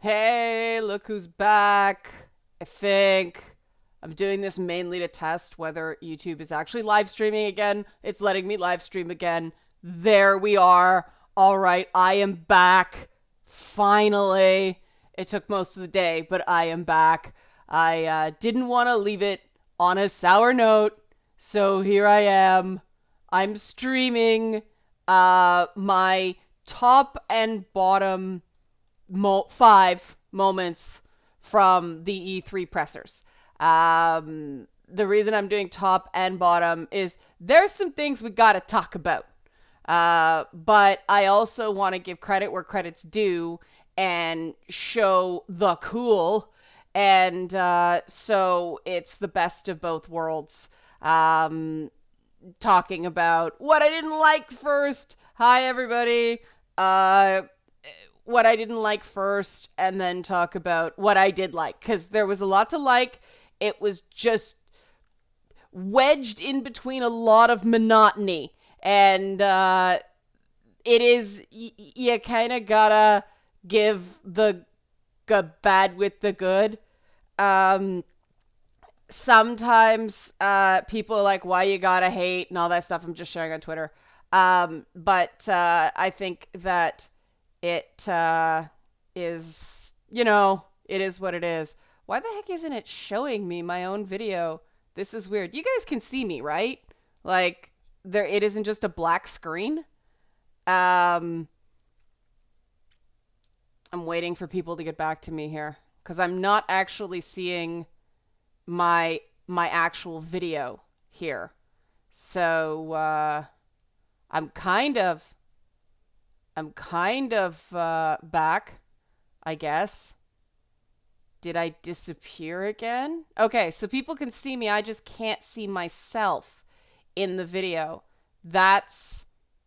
Hey, look who's back. I think I'm doing this mainly to test whether YouTube is actually live streaming again. It's letting me live stream again. There we are. All right, I am back. Finally. It took most of the day, but I am back. I didn't want to leave it on a sour note, so here I am. I'm streaming my top and bottom 5 moments from the E3 pressers. The reason I'm doing top and bottom is there's some things we gotta talk about. But I also want to give credit where credit's due and show the cool. And so it's the best of both worlds. Talking about what I didn't like first. Hi, everybody. What I didn't like first, and then talk about what I did like. Because there was a lot to like. It was just wedged in between a lot of monotony. And it is, you kind of gotta give the bad with the good. Sometimes people are like, why you gotta hate and all that stuff. I'm just sharing on Twitter. But I think that it is, it is what it is. Why the heck isn't it showing me my own video? This is weird. You guys can see me, right? Like, it isn't just a black screen. I'm waiting for people to get back to me here because I'm not actually seeing my actual video here. So I'm kind of back, I guess. Did I disappear again? Okay, so people can see me. I just can't see myself in the video. That's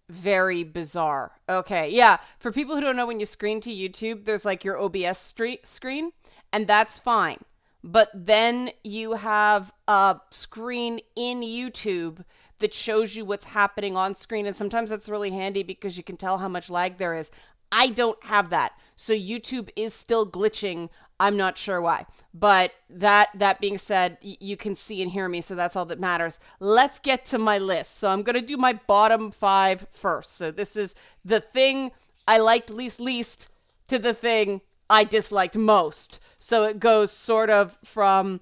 very bizarre. Okay, yeah. For people who don't know, when you screen to YouTube, there's like your OBS screen, and that's fine. But then you have a screen in YouTube that shows you what's happening on screen, and sometimes that's really handy because you can tell how much lag there is. I don't have that. So YouTube is still glitching. I'm not sure why. But that being said, you can see and hear me, so that's all that matters. Let's get to my list. So I'm going to do my bottom 5 first. So this is the thing I liked least to the thing I disliked most. So it goes sort of from,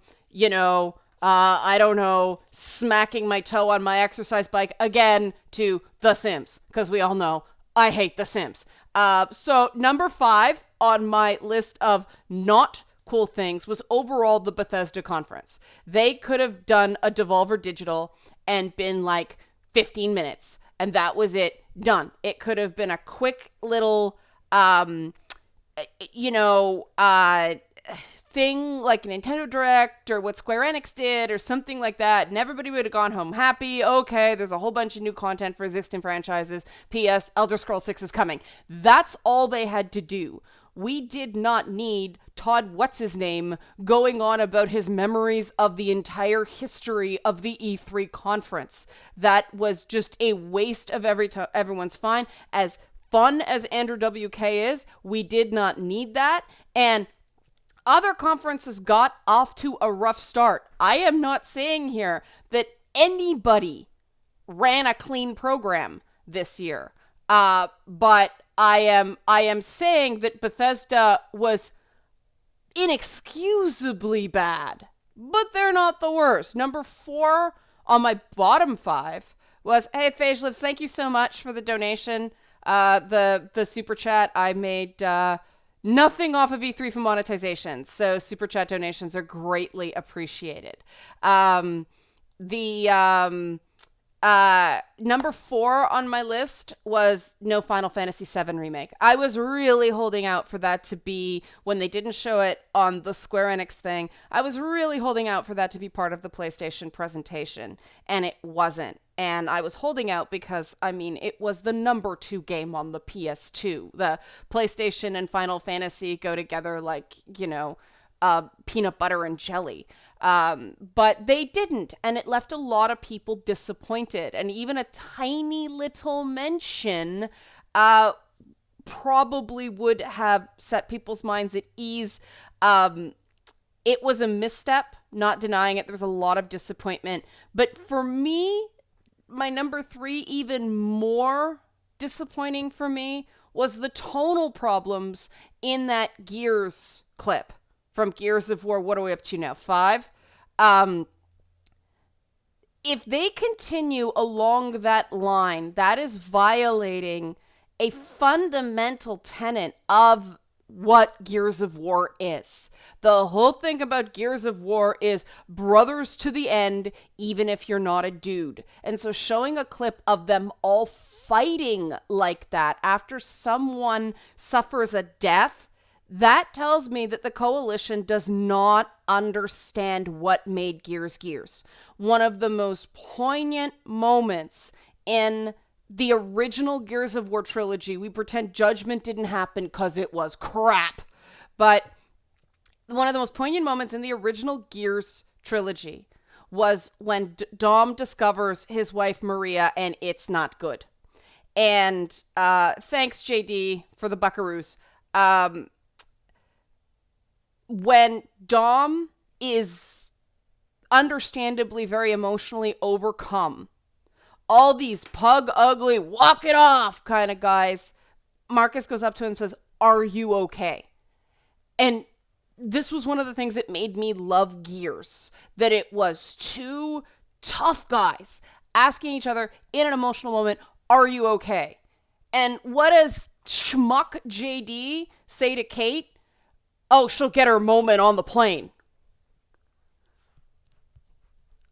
I don't know, smacking my toe on my exercise bike again to The Sims, because we all know I hate The Sims. So number 5 on my list of not cool things was overall the Bethesda conference. They could have done a Devolver Digital and been like 15 minutes, and that was it, done. It could have been a quick little, thing like a Nintendo Direct or what Square Enix did or something like that, and everybody would have gone home happy. Okay, there's a whole bunch of new content for existing franchises. P.S. Elder Scrolls 6 is coming. That's all they had to do. We did not need Todd What's-His-Name going on about his memories of the entire history of the E3 conference. That was just a waste of everyone's fine. As fun as Andrew WK is, we did not need that. And other conferences got off to a rough start. I am not saying here that anybody ran a clean program this year. But I am saying that Bethesda was inexcusably bad. But they're not the worst. Number 4 on my bottom 5 was, hey, Phage Lives, thank you so much for the donation. The super chat. I made nothing off of E3 for monetization, so super chat donations are greatly appreciated. Number 4 on my list was no Final Fantasy VII Remake. I was really holding out for that to be, when they didn't show it on the Square Enix thing, I was really holding out for that to be part of the PlayStation presentation, and it wasn't. And I was holding out because, it was the number 2 game on the PS2. The PlayStation and Final Fantasy go together like, peanut butter and jelly. But they didn't, and it left a lot of people disappointed. And even a tiny little mention probably would have set people's minds at ease. It was a misstep, not denying it. There was a lot of disappointment. But for me, my number 3, even more disappointing for me, was the tonal problems in that Gears clip from Gears of War. What are we up to now? 5? If they continue along that line, that is violating a fundamental tenet of what Gears of War is. The whole thing about Gears of War is brothers to the end, even if you're not a dude. And so showing a clip of them all fighting like that after someone suffers a death, that tells me that the Coalition does not understand what made Gears Gears. One of the most poignant moments in the original Gears of War trilogy, we pretend Judgment didn't happen because it was crap, but one of the most poignant moments in the original Gears trilogy was when Dom discovers his wife Maria, and it's not good. And thanks, JD, for the buckaroos. When Dom is understandably very emotionally overcome, all these pug ugly, walk it off kind of guys, Marcus goes up to him and says, "Are you okay?" And this was one of the things that made me love Gears, that it was two tough guys asking each other in an emotional moment, "Are you okay?" And what does schmuck JD say to Kate? "Oh, she'll get her moment on the plane."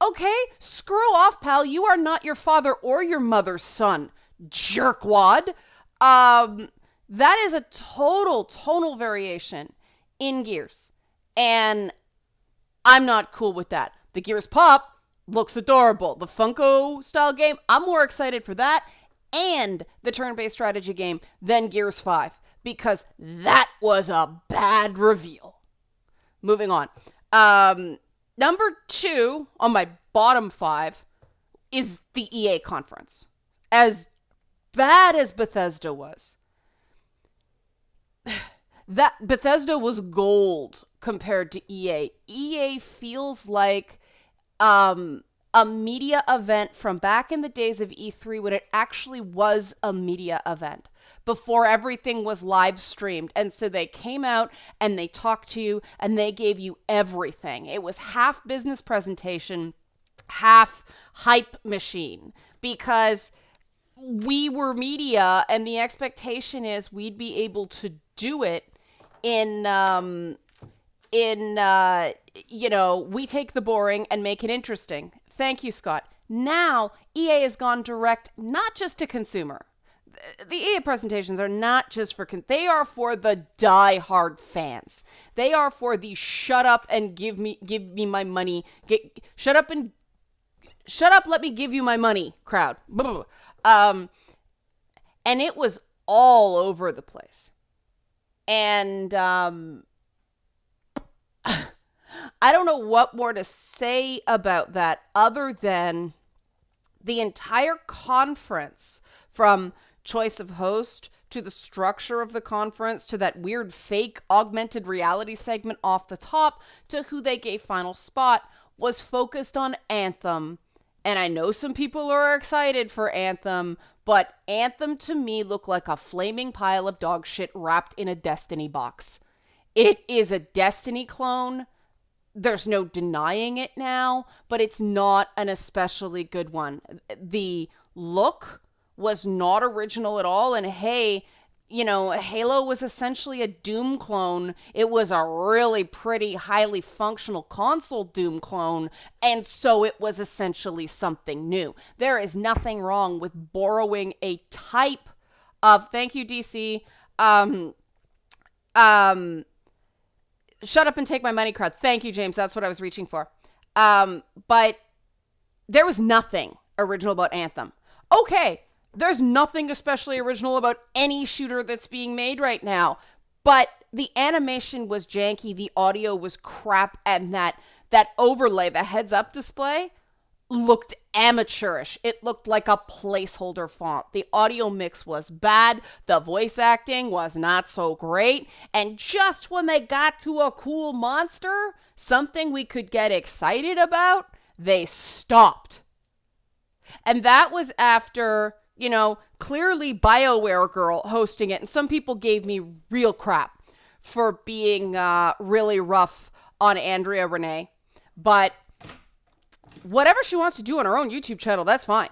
Okay, screw off, pal. You are not your father or your mother's son, jerkwad. That is a total tonal variation in Gears. And I'm not cool with that. The Gears Pop looks adorable. The Funko style game, I'm more excited for that and the turn-based strategy game than Gears 5. Because that was a bad reveal. Moving on. Number 2 on my bottom 5 is the EA conference. As bad as Bethesda was, that Bethesda was gold compared to EA. EA feels like a media event from back in the days of E3 when it actually was a media event, before everything was live streamed. And so they came out and they talked to you and they gave you everything. It was half business presentation, half hype machine, because we were media and the expectation is we'd be able to do it in we take the boring and make it interesting. Thank you, Scott. Now, EA has gone direct, not just to consumer. The EA presentations are not just for, they are for the die-hard fans. They are for the shut up and give me my money. Shut up, let me give you my money crowd. And it was all over the place. And I don't know what more to say about that other than the entire conference, from choice of host to the structure of the conference to that weird fake augmented reality segment off the top to who they gave final spot, was focused on Anthem. And I know some people are excited for Anthem, but Anthem to me looked like a flaming pile of dog shit wrapped in a Destiny box. It is a Destiny clone. There's no denying it now, but it's not an especially good one. The look was not original at all. And hey, Halo was essentially a Doom clone. It was a really pretty, highly functional console Doom clone. And so it was essentially something new. There is nothing wrong with borrowing a type of, thank you, DC, shut up and take my money crowd. Thank you, James. That's what I was reaching for. But there was nothing original about Anthem. Okay, there's nothing especially original about any shooter that's being made right now. But the animation was janky, the audio was crap, and that overlay, the heads-up display, looked amateurish. It looked like a placeholder font. The audio mix was bad. The voice acting was not so great. And just when they got to a cool monster, something we could get excited about, they stopped. And that was after, clearly BioWare Girl hosting it. And some people gave me real crap for being really rough on Andrea Renee. But whatever she wants to do on her own YouTube channel, that's fine.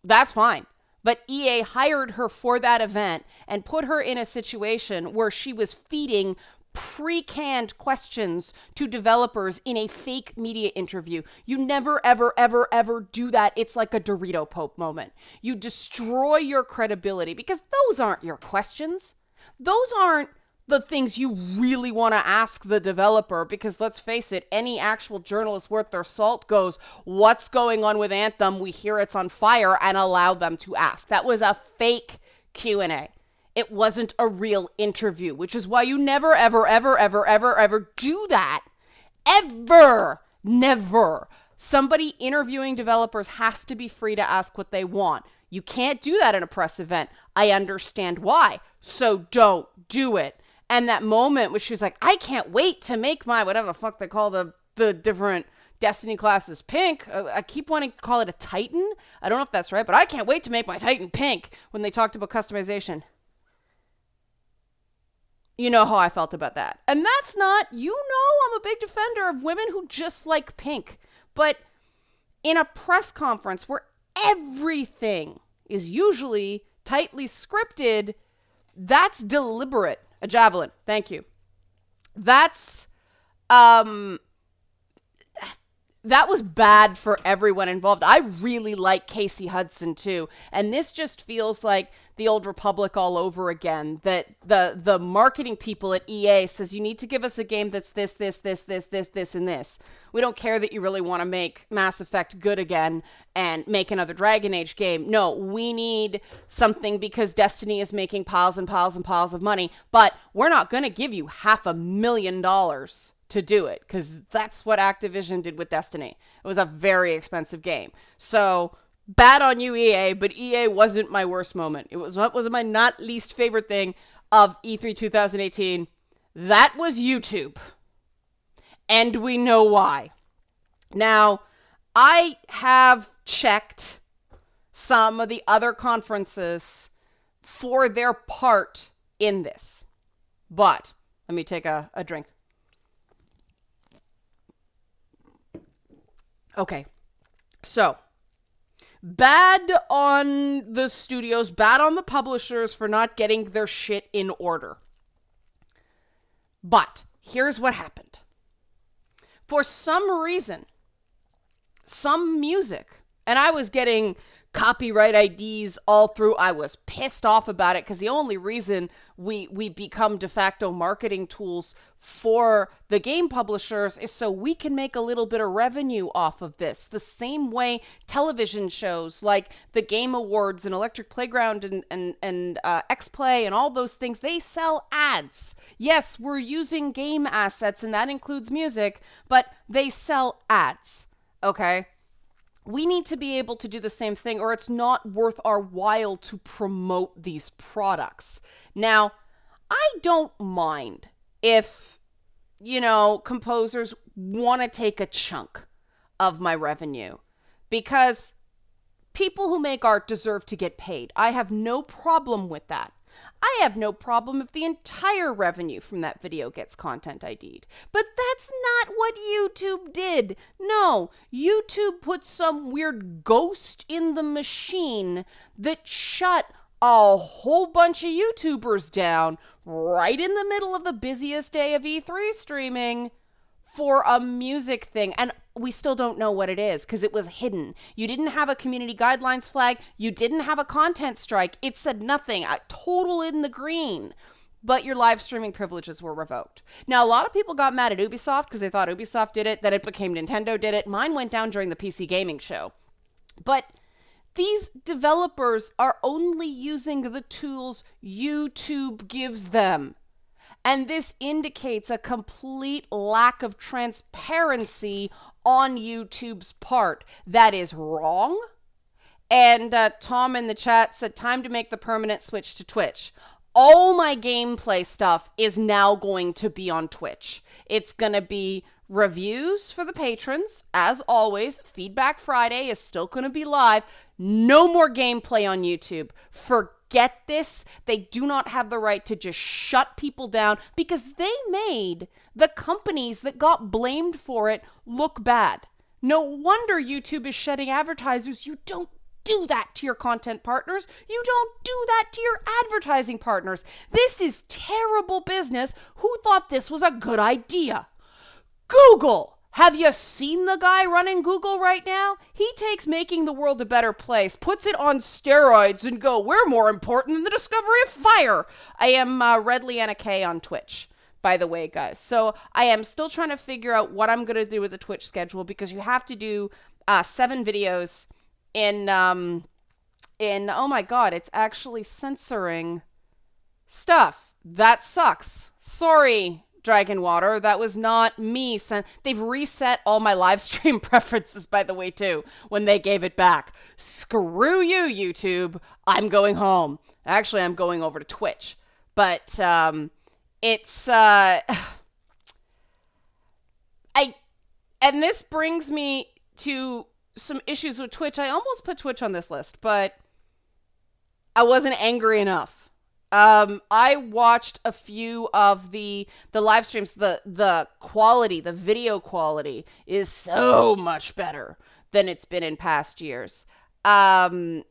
That's fine. But EA hired her for that event and put her in a situation where she was feeding pre-canned questions to developers in a fake media interview. You never, ever, ever, ever do that. It's like a Dorito Pope moment. You destroy your credibility because those aren't your questions. Those aren't the things you really want to ask the developer, because let's face it, any actual journalist worth their salt goes, what's going on with Anthem? We hear it's on fire, and allow them to ask. That was a fake Q&A. It wasn't a real interview, which is why you never, ever, ever, ever, ever, ever do that. Ever. Never. Somebody interviewing developers has to be free to ask what they want. You can't do that in a press event. I understand why. So don't do it. And that moment where she was like, I can't wait to make my, whatever the fuck they call the different Destiny classes pink. I keep wanting to call it a Titan. I don't know if that's right, but I can't wait to make my Titan pink when they talked about customization. You know how I felt about that. And that's not, I'm a big defender of women who just like pink. But in a press conference where everything is usually tightly scripted, that's deliberate. A javelin. Thank you. That was bad for everyone involved. I really like Casey Hudson too. And this just feels like the old Republic all over again. That the marketing people at EA says, you need to give us a game that's this, and this. We don't care that you really want to make Mass Effect good again and make another Dragon Age game. No, we need something because Destiny is making piles and piles and piles of money, but we're not going to give you $500,000 to do it, because that's what Activision did with Destiny. It was a very expensive game. So bad on you, EA, but EA wasn't my worst moment. It was what was my not least favorite thing of E3 2018. That was YouTube. And we know why. Now, I have checked some of the other conferences for their part in this. But let me take a drink. Okay, so bad on the studios, bad on the publishers for not getting their shit in order. But here's what happened. For some reason, some music, and I was getting copyright IDs all through. I was pissed off about it because the only reason we become de facto marketing tools for the game publishers is so we can make a little bit of revenue off of this. The same way television shows like the Game Awards and Electric Playground and X-Play and all those things, they sell ads. Yes, we're using game assets and that includes music, but they sell ads, okay? We need to be able to do the same thing, or it's not worth our while to promote these products. Now, I don't mind if, composers want to take a chunk of my revenue, because people who make art deserve to get paid. I have no problem with that. I have no problem if the entire revenue from that video gets content ID'd. But that's not what YouTube did. No, YouTube put some weird ghost in the machine that shut a whole bunch of YouTubers down right in the middle of the busiest day of E3 streaming for a music thing. And we still don't know what it is because it was hidden. You didn't have a community guidelines flag. You didn't have a content strike. It said nothing. Total in the green. But your live streaming privileges were revoked. Now, a lot of people got mad at Ubisoft because they thought Ubisoft did it. Then it became Nintendo did it. Mine went down during the PC gaming show. But these developers are only using the tools YouTube gives them. And this indicates a complete lack of transparency on YouTube's part. That is wrong. And Tom in the chat said, time to make the permanent switch to Twitch. All my gameplay stuff is now going to be on Twitch. It's going to be reviews for the patrons. As always, Feedback Friday is still going to be live. No more gameplay on YouTube. Forget this. They do not have the right to just shut people down because they made the companies that got blamed for it look bad. No wonder YouTube is shedding advertisers. You don't do that to your content partners. You don't do that to your advertising partners. This is terrible business. Who thought this was a good idea? Google. Have you seen the guy running Google right now? He takes making the world a better place, puts it on steroids, and we're more important than the discovery of fire. I am Red Leanna K on Twitch, by the way, guys. So I am still trying to figure out what I'm going to do with the Twitch schedule because you have to do 7 videos in oh my god, it's actually censoring stuff. That sucks. Sorry, Dragon Water. That was not me. They've reset all my live stream preferences, by the way, too, when they gave it back. Screw you, YouTube. I'm going home. Actually, I'm going over to Twitch. But it's and this brings me to some issues with Twitch. I almost put Twitch on this list, but I wasn't angry enough. I watched a few of the live streams. The quality, the video quality is so much better than it's been in past years. But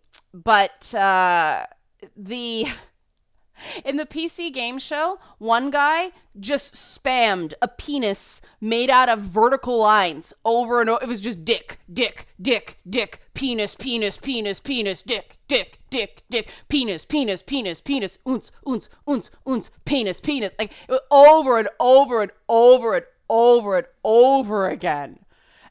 in the PC game show, one guy just spammed a penis made out of vertical lines over and over. It was just dick, dick, dick, dick, penis, penis, penis, penis, dick, dick, dick, dick, penis, penis, penis, penis, oons, oons, oons, oons, penis, penis. Like over and over and over and over and over again.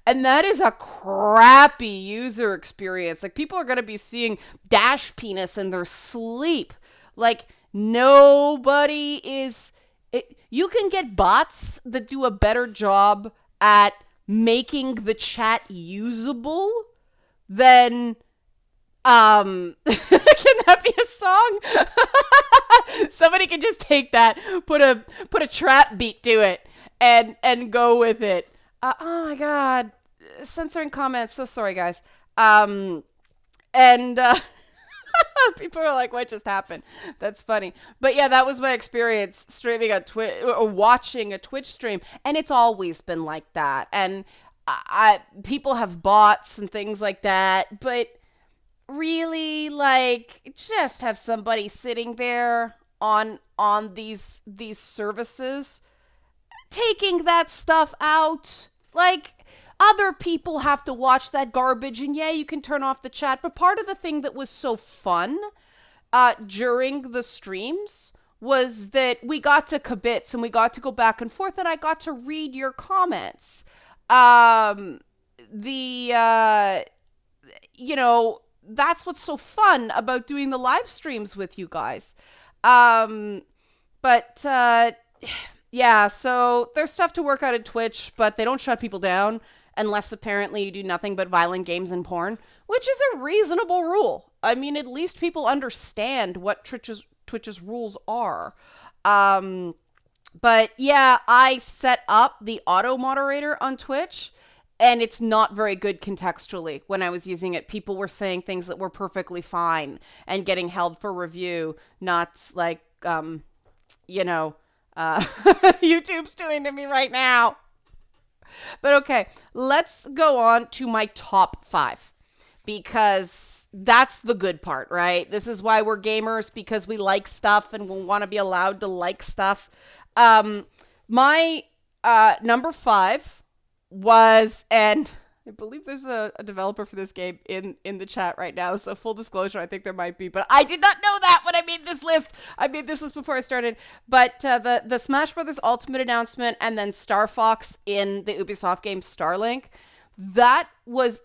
And that is a crappy user experience. Like people are going to be seeing dash penis in their sleep. Like, nobody is... You can get bots that do a better job at making the chat usable than... Can that be a song? Somebody can just take that, put a trap beat to it, and go with it. Oh my god. Censoring comments. So sorry, guys. People are like, what just happened? That's funny. But yeah, that was my experience streaming on Twitch or watching a Twitch stream. And it's always been like that. And people have bots and things like that. But really, like, just have somebody sitting there on these services taking that stuff out. Like, other people have to watch that garbage, and yeah, you can turn off the chat. But part of the thing that was so fun during the streams was that we got to kibitz and we got to go back and forth, and I got to read your comments. You know, that's what's so fun about doing the live streams with you guys. Yeah, so there's stuff to work out at Twitch, but they don't shut people down unless apparently you do nothing but violent games and porn, which is a reasonable rule. I mean, at least people understand what Twitch's rules are. But yeah, I set up the auto moderator on Twitch, and it's not very good contextually. When I was using it, people were saying things that were perfectly fine and getting held for review, not like, YouTube's doing to me right now. But okay, let's go on to my top 5, because that's the good part, right? This is why we're gamers, because we like stuff and we want to be allowed to like stuff. My number 5 was, and I believe there's a developer for this game in the chat right now, so full disclosure, I think there might be, but I did not know that when I made this list. I made this list before I started, but the Smash Brothers Ultimate announcement and then Star Fox in the Ubisoft game Starlink, that was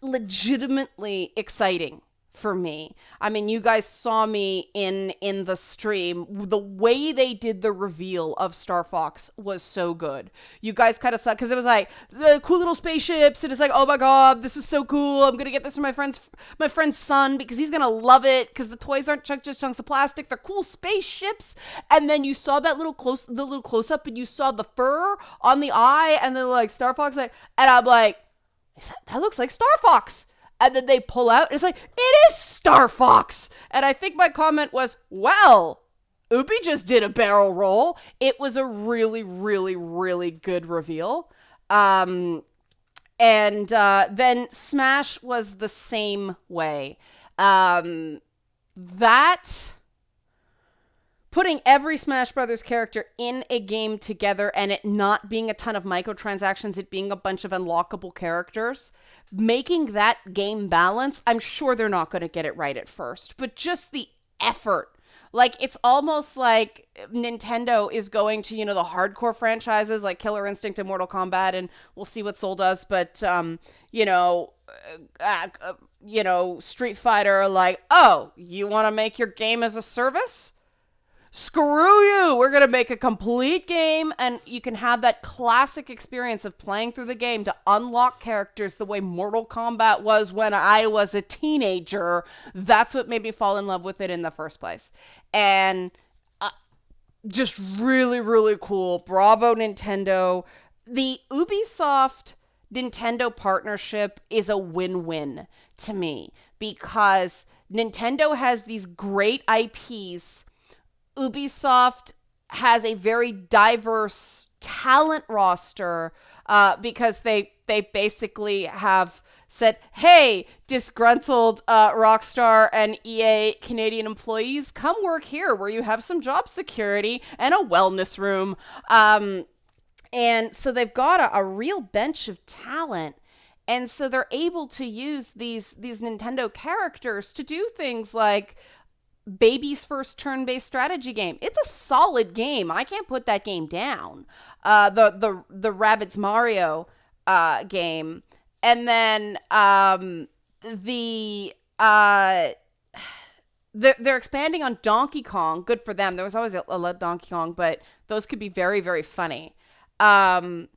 legitimately exciting for me. I mean, you guys saw me in the stream. The way they did the reveal of Star Fox was so good. You guys kind of saw, because it was like the cool little spaceships, and it's like, oh my god, this is so cool. I'm gonna get this for my friend's son because he's gonna love it. Because the toys aren't just chunks of plastic; they're cool spaceships. And then you saw that little close up, and you saw the fur on the eye, and then like Star Fox, like, and I'm like, that looks like Star Fox. And then they pull out, and it's like, it is Star Fox! And I think my comment was, well, Ubi just did a barrel roll. It was a really, really, really good reveal. And then Smash was the same way. Putting every Smash Brothers character in a game together and it not being a ton of microtransactions, it being a bunch of unlockable characters, making that game balance, I'm sure they're not going to get it right at first, but just the effort. Like, it's almost like Nintendo is going to, you know, the hardcore franchises like Killer Instinct and Mortal Kombat, and we'll see what Soul does, but, Street Fighter, like, oh, you want to make your game as a service? Screw you! We're going to make a complete game, and you can have that classic experience of playing through the game to unlock characters the way Mortal Kombat was when I was a teenager. That's what made me fall in love with it in the first place. And just really, really cool. Bravo, Nintendo. The Ubisoft Nintendo partnership is a win-win to me because Nintendo has these great IPs. Ubisoft has a very diverse talent roster because they basically have said, hey, disgruntled Rockstar and EA Canadian employees, come work here where you have some job security and a wellness room. And so they've got a real bench of talent. And so they're able to use these Nintendo characters to do things like Baby's first turn-based strategy game. It's a solid game. I can't put that game down. The Rabbids Mario game, and then they're expanding on Donkey Kong. Good for them. There was always a Donkey Kong, but those could be very, very funny. Then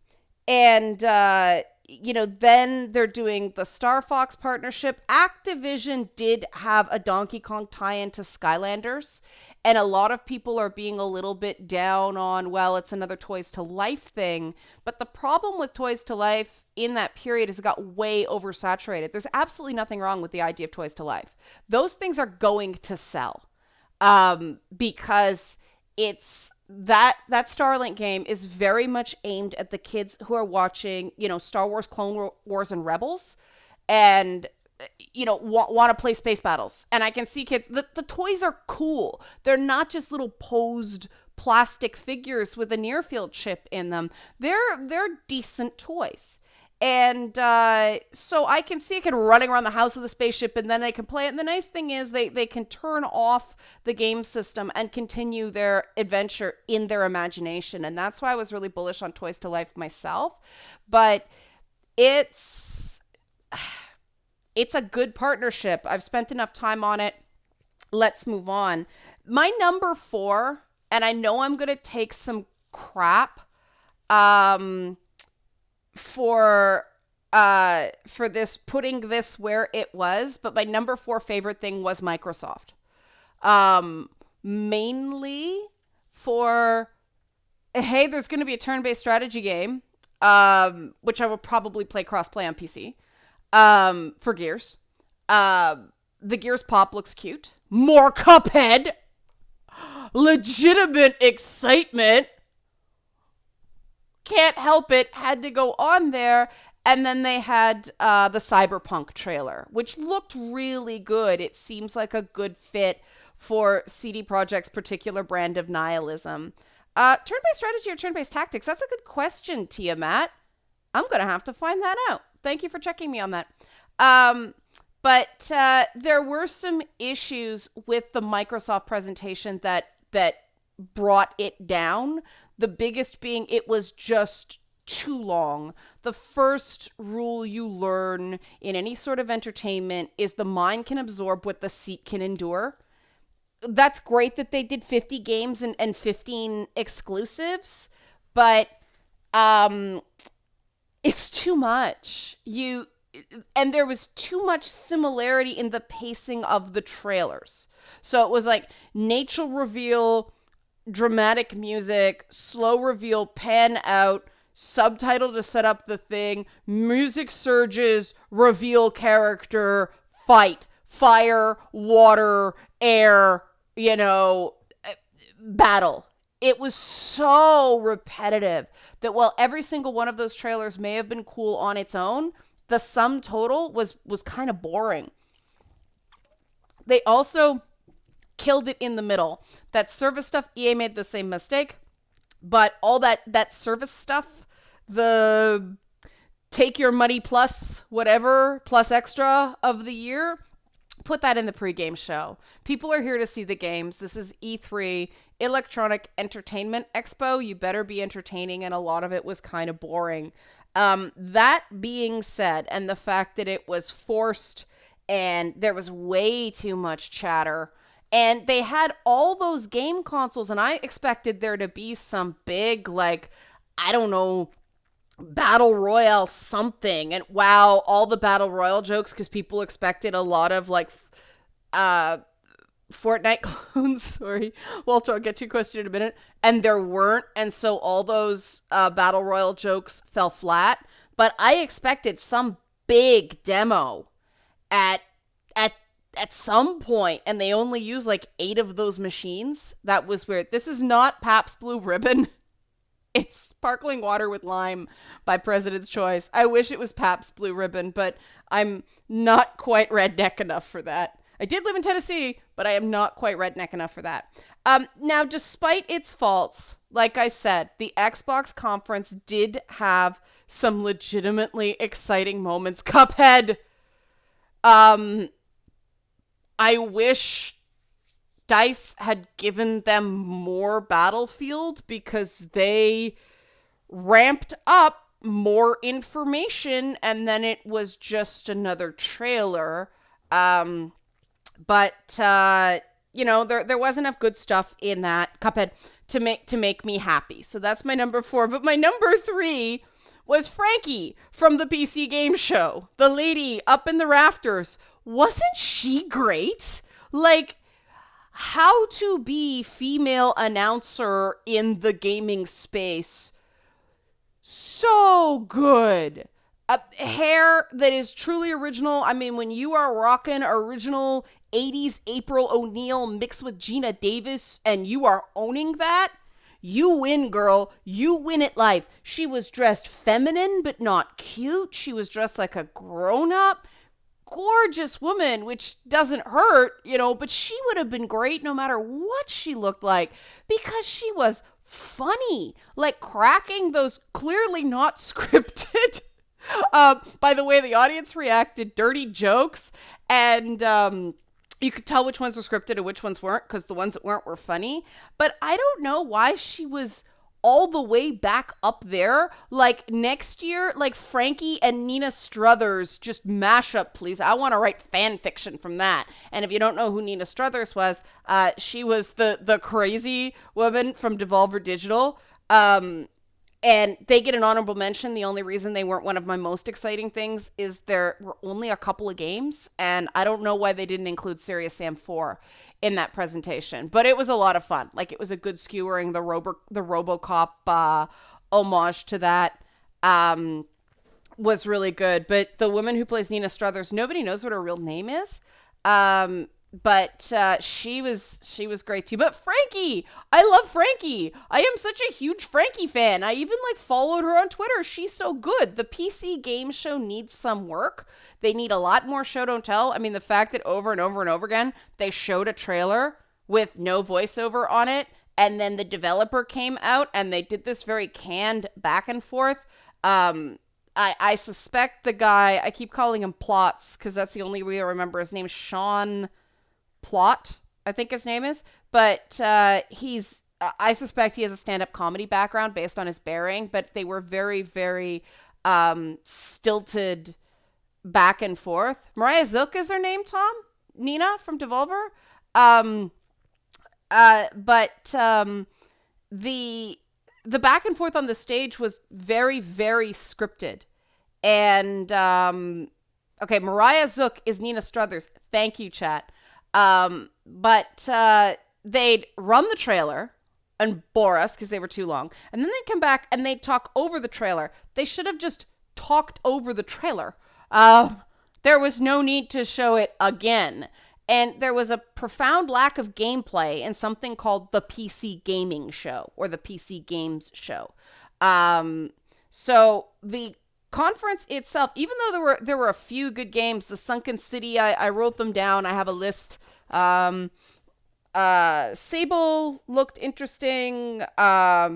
they're doing the Star Fox partnership. Activision did have a Donkey Kong tie-in to Skylanders, and a lot of people are being a little bit down on, well, it's another Toys to Life thing. But the problem with Toys to Life in that period is it got way oversaturated. There's absolutely nothing wrong with the idea of Toys to Life. Those things are going to sell because it's that Starlink game is very much aimed at the kids who are watching, Star Wars, Clone Wars, and Rebels, and want to play space battles. And I can see kids. The toys are cool. They're not just little posed plastic figures with a near field chip in them. They're decent toys. And so I can see a kid running around the house with a spaceship, and then they can play it. And the nice thing is they can turn off the game system and continue their adventure in their imagination. And that's why I was really bullish on Toys to Life myself. But it's a good partnership. I've spent enough time on it. Let's move on. My number 4, and I know I'm going to take some crap for this, putting this where it was, but my number 4 favorite thing was Microsoft. Mainly for, hey, there's going to be a turn-based strategy game, which I will probably play cross-play on PC, for Gears. The Gears pop looks cute. More Cuphead. Legitimate excitement. Can't help it, had to go on there. And then they had the Cyberpunk trailer, which looked really good. It seems like a good fit for CD Projekt's particular brand of nihilism. Turn-based strategy or turn-based tactics? That's a good question, Tiamat. I'm going to have to find that out. Thank you for checking me on that. But there were some issues with the Microsoft presentation that brought it down. The biggest being it was just too long. The first rule you learn in any sort of entertainment is the mind can absorb what the seat can endure. That's great that they did 50 games and 15 exclusives, but it's too much. And there was too much similarity in the pacing of the trailers. So it was like nature reveal, dramatic music, slow reveal, pan out, subtitle to set up the thing, music surges, reveal character, fight, fire, water, air, battle. It was so repetitive that while every single one of those trailers may have been cool on its own, the sum total was kind of boring. They also killed it in the middle. That service stuff, EA made the same mistake, but all that service stuff, the take your money plus whatever, plus extra of the year, put that in the pregame show. People are here to see the games. This is E3, Electronic Entertainment Expo. You better be entertaining, and a lot of it was kind of boring. That being said, and the fact that it was forced and there was way too much chatter, and they had all those game consoles, and I expected there to be some big, I don't know, battle royale something. And wow, all the battle royale jokes, because people expected a lot of Fortnite clones. Sorry, Walter, I'll get to your question in a minute. And there weren't, and so all those battle royale jokes fell flat. But I expected some big demo at some point, and they only used 8 of those machines. That was weird. This is not Pabst Blue Ribbon. It's sparkling water with lime by President's Choice. I wish it was Pabst Blue Ribbon, but I'm not quite redneck enough for that. I did live in Tennessee, but I am not quite redneck enough for that. Now, despite its faults, like I said, the Xbox conference did have some legitimately exciting moments. Cuphead. I wish DICE had given them more Battlefield, because they ramped up more information and then it was just another trailer. But there was enough good stuff in that Cuphead to make me happy. So that's my number 4. But my number 3 was Frankie from the PC Game Show. The lady up in the rafters. Wasn't she great? How to be female announcer in the gaming space. So good. Hair that is truly original. I mean, when you are rocking original 80s April O'Neil mixed with Gina Davis and you are owning that, you win, girl. You win at life. She was dressed feminine but not cute. She was dressed like a grown-up. Gorgeous woman, which doesn't hurt, but she would have been great no matter what she looked like, because she was funny, cracking those clearly not scripted, by the way the audience reacted, dirty jokes, and you could tell which ones were scripted and which ones weren't, because the ones that weren't were funny. But I don't know why she was all the way back up there. Next year, Frankie and Nina Struthers, just mash up, please. I want to write fan fiction from that. And if you don't know who Nina Struthers was, she was the crazy woman from Devolver Digital. And they get an honorable mention. The only reason they weren't one of my most exciting things is there were only a couple of games, and I don't know why they didn't include Serious Sam 4 in that presentation. But it was a lot of fun. It was a good skewering. The RoboCop homage to that was really good. But the woman who plays Nina Struthers, nobody knows what her real name is. But she was great too. But Frankie, I love Frankie. I am such a huge Frankie fan. I even followed her on Twitter. She's so good. The PC Game Show needs some work. They need a lot more show don't tell. I mean, the fact that over and over and over again they showed a trailer with no voiceover on it, and then the developer came out and they did this very canned back and forth. I suspect the guy, I keep calling him Plots because that's the only way I remember his name, Sean Plot, I think his name is. But he's I suspect he has a stand-up comedy background based on his bearing, but they were very, very stilted back and forth. Mariah Zook is her name, Tom? Nina from Devolver? Um, but the the back and forth on the stage was very, very scripted. And okay, Mariah Zook is Nina Struthers. Thank you, chat. But they'd run the trailer and bore us because they were too long. And then they'd come back and they'd talk over the trailer. They should have just talked over the trailer. There was no need to show it again. And there was a profound lack of gameplay in something called the PC Gaming Show or the PC Games Show. So the conference itself, even though there were a few good games, the Sunken City, I wrote them down. I have a list. Sable looked interesting. I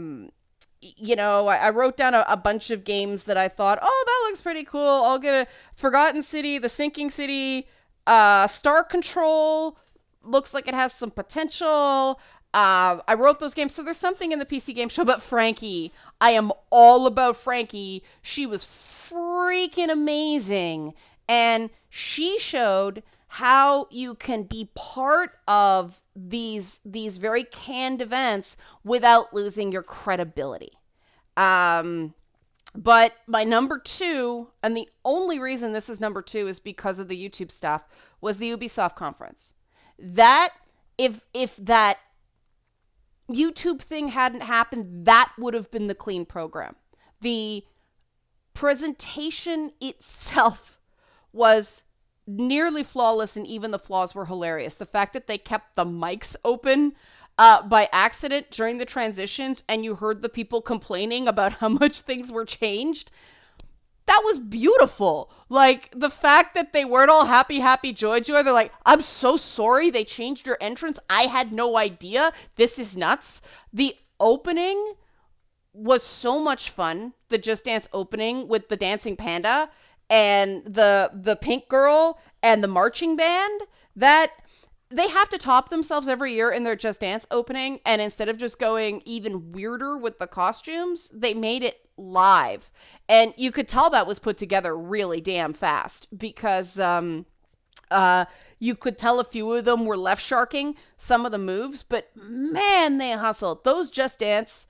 wrote down a bunch of games that I thought, oh, that looks pretty cool. I'll get a Forgotten City, The Sinking City, Star Control looks like it has some potential. I wrote those games, so there's something in the PC game show. But Frankie, I am all about Frankie. She was freaking amazing, and she showed how you can be part of these very canned events without losing your credibility. But my number two, and the only reason this is number two is because of the YouTube stuff, was the Ubisoft conference. That, if that YouTube thing hadn't happened, that would have been the clean program. The presentation itself was nearly flawless, and even the flaws were hilarious. The fact that they kept the mics open by accident during the transitions and you heard the people complaining about how much things were changed, that was beautiful. Like, the fact that they weren't all happy, joy. They're like, I'm so sorry they changed your entrance. I had no idea. This is nuts. The opening was so much fun. The Just Dance opening with the dancing panda and the pink girl and the marching band, that they have to top themselves every year in their Just Dance opening. And instead of just going even weirder with the costumes, they made it live. And you could tell that was put together really damn fast because you could tell a few of them were left sharking some of the moves, but man, they hustled. Those Just Dance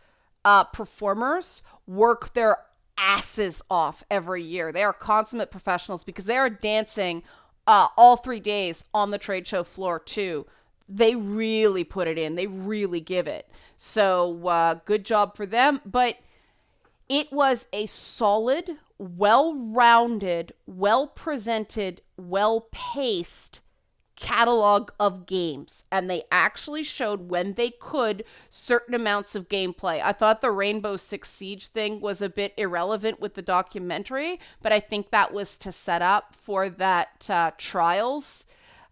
performers work their asses off every year. They are consummate professionals because they are dancing all 3 days on the trade show floor too. They really put it in. They really give it. So good job for them. But it was a solid, well-rounded, well-presented, well-paced catalog of games, and they actually showed when they could certain amounts of gameplay. I thought the Rainbow Six Siege thing was a bit irrelevant with the documentary, but I think that was to set up for that Trials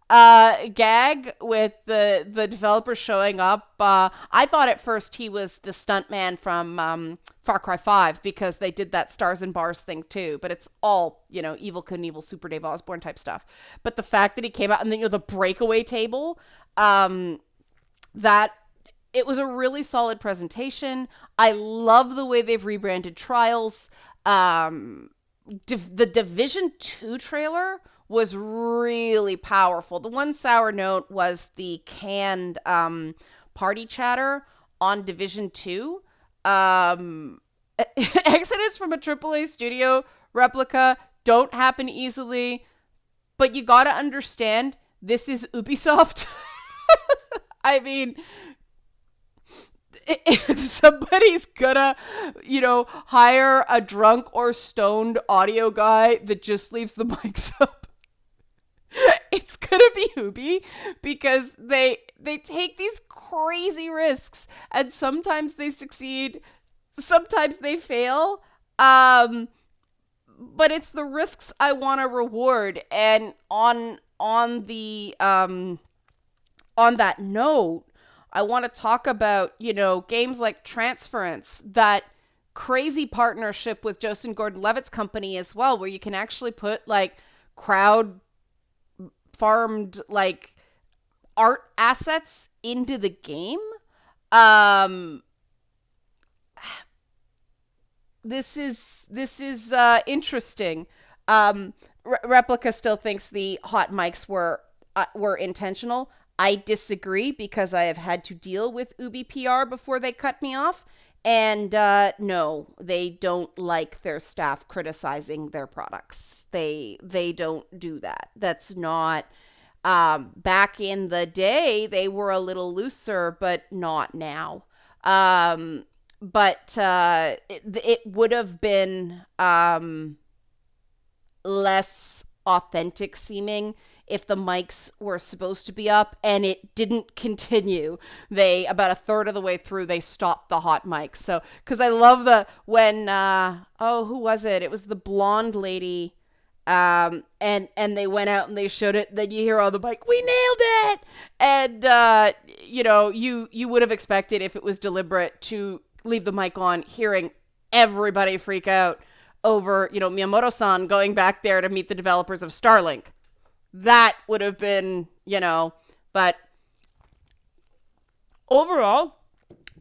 gag with the developer showing up. I thought at first he was the stuntman from Far Cry 5 because they did that Stars and Bars thing too, but it's all, Evel Knievel, Super Dave Osborne type stuff. But the fact that he came out and then, the breakaway table, that it was a really solid presentation. I love the way they've rebranded Trials. The Division 2 trailer was really powerful. The one sour note was the canned party chatter on Division 2. Exodus from a AAA studio replica don't happen easily, but you gotta understand, this is Ubisoft. I mean, if somebody's gonna, hire a drunk or stoned audio guy that just leaves the mics up, it's gonna be Ubi, because they take these crazy risks, and sometimes they succeed, sometimes they fail, but it's the risks I want to reward. And on that note, I want to talk about, games like Transference, that crazy partnership with Joseph Gordon-Levitt's company as well, where you can actually put crowd farmed art assets into the game. Um, this is interesting. Replica still thinks the hot mics were intentional. I disagree because I have had to deal with Ubi PR before they cut me off. And no, they don't like their staff criticizing their products. They don't do that. That's not. Back in the day, they were a little looser, but not now. But it would have been less authentic seeming if the mics were supposed to be up and it didn't continue. They, about a third of the way through, they stopped the hot mics. So, because I love when who was it? It was the blonde lady. And they went out and they showed it. Then you hear on the mic, "We nailed it!" And you would have expected, if it was deliberate, to leave the mic on, hearing everybody freak out over, Miyamoto-san going back there to meet the developers of Starlink. That would have been, but overall,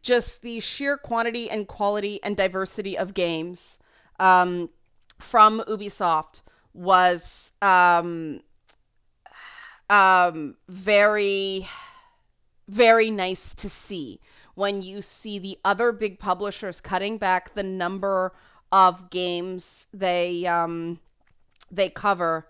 just the sheer quantity and quality and diversity of games from Ubisoft was very, very nice to see. When you see the other big publishers cutting back the number of games they cover.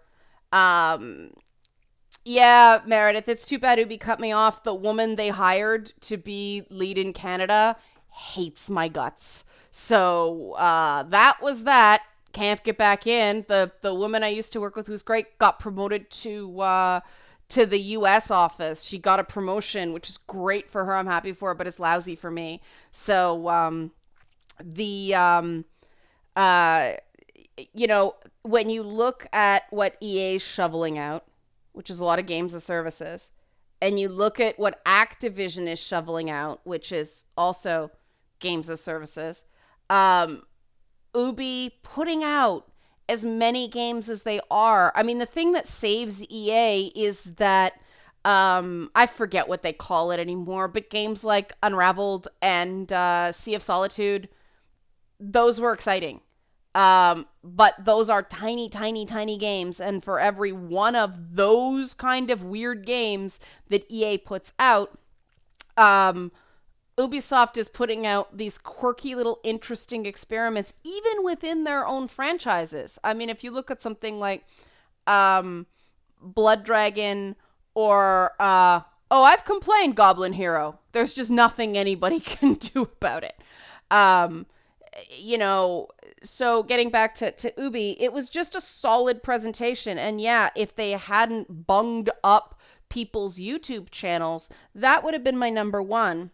Yeah, Meredith, it's too bad Ubi cut me off. The woman they hired to be lead in Canada hates my guts. So that was that. Can't get back in. The woman I used to work with, who's great, got promoted to the U.S. office. She got a promotion, which is great for her. I'm happy for her, but it's lousy for me. So when you look at what EA's shoveling out, which is a lot of games and services, and you look at what Activision is shoveling out, which is also games and services, Ubi putting out as many games as they are. I mean, the thing that saves EA is that I forget what they call it anymore, but games like Unraveled and Sea of Solitude, those were exciting. But those are tiny, tiny, tiny games. And for every one of those kind of weird games that EA puts out, Ubisoft is putting out these quirky little interesting experiments, even within their own franchises. I mean, if you look at something like Blood Dragon or, I've complained, Goblin Hero. There's just nothing anybody can do about it. So getting back to Ubi, it was just a solid presentation. And yeah, if they hadn't bunged up people's YouTube channels, that would have been my number one.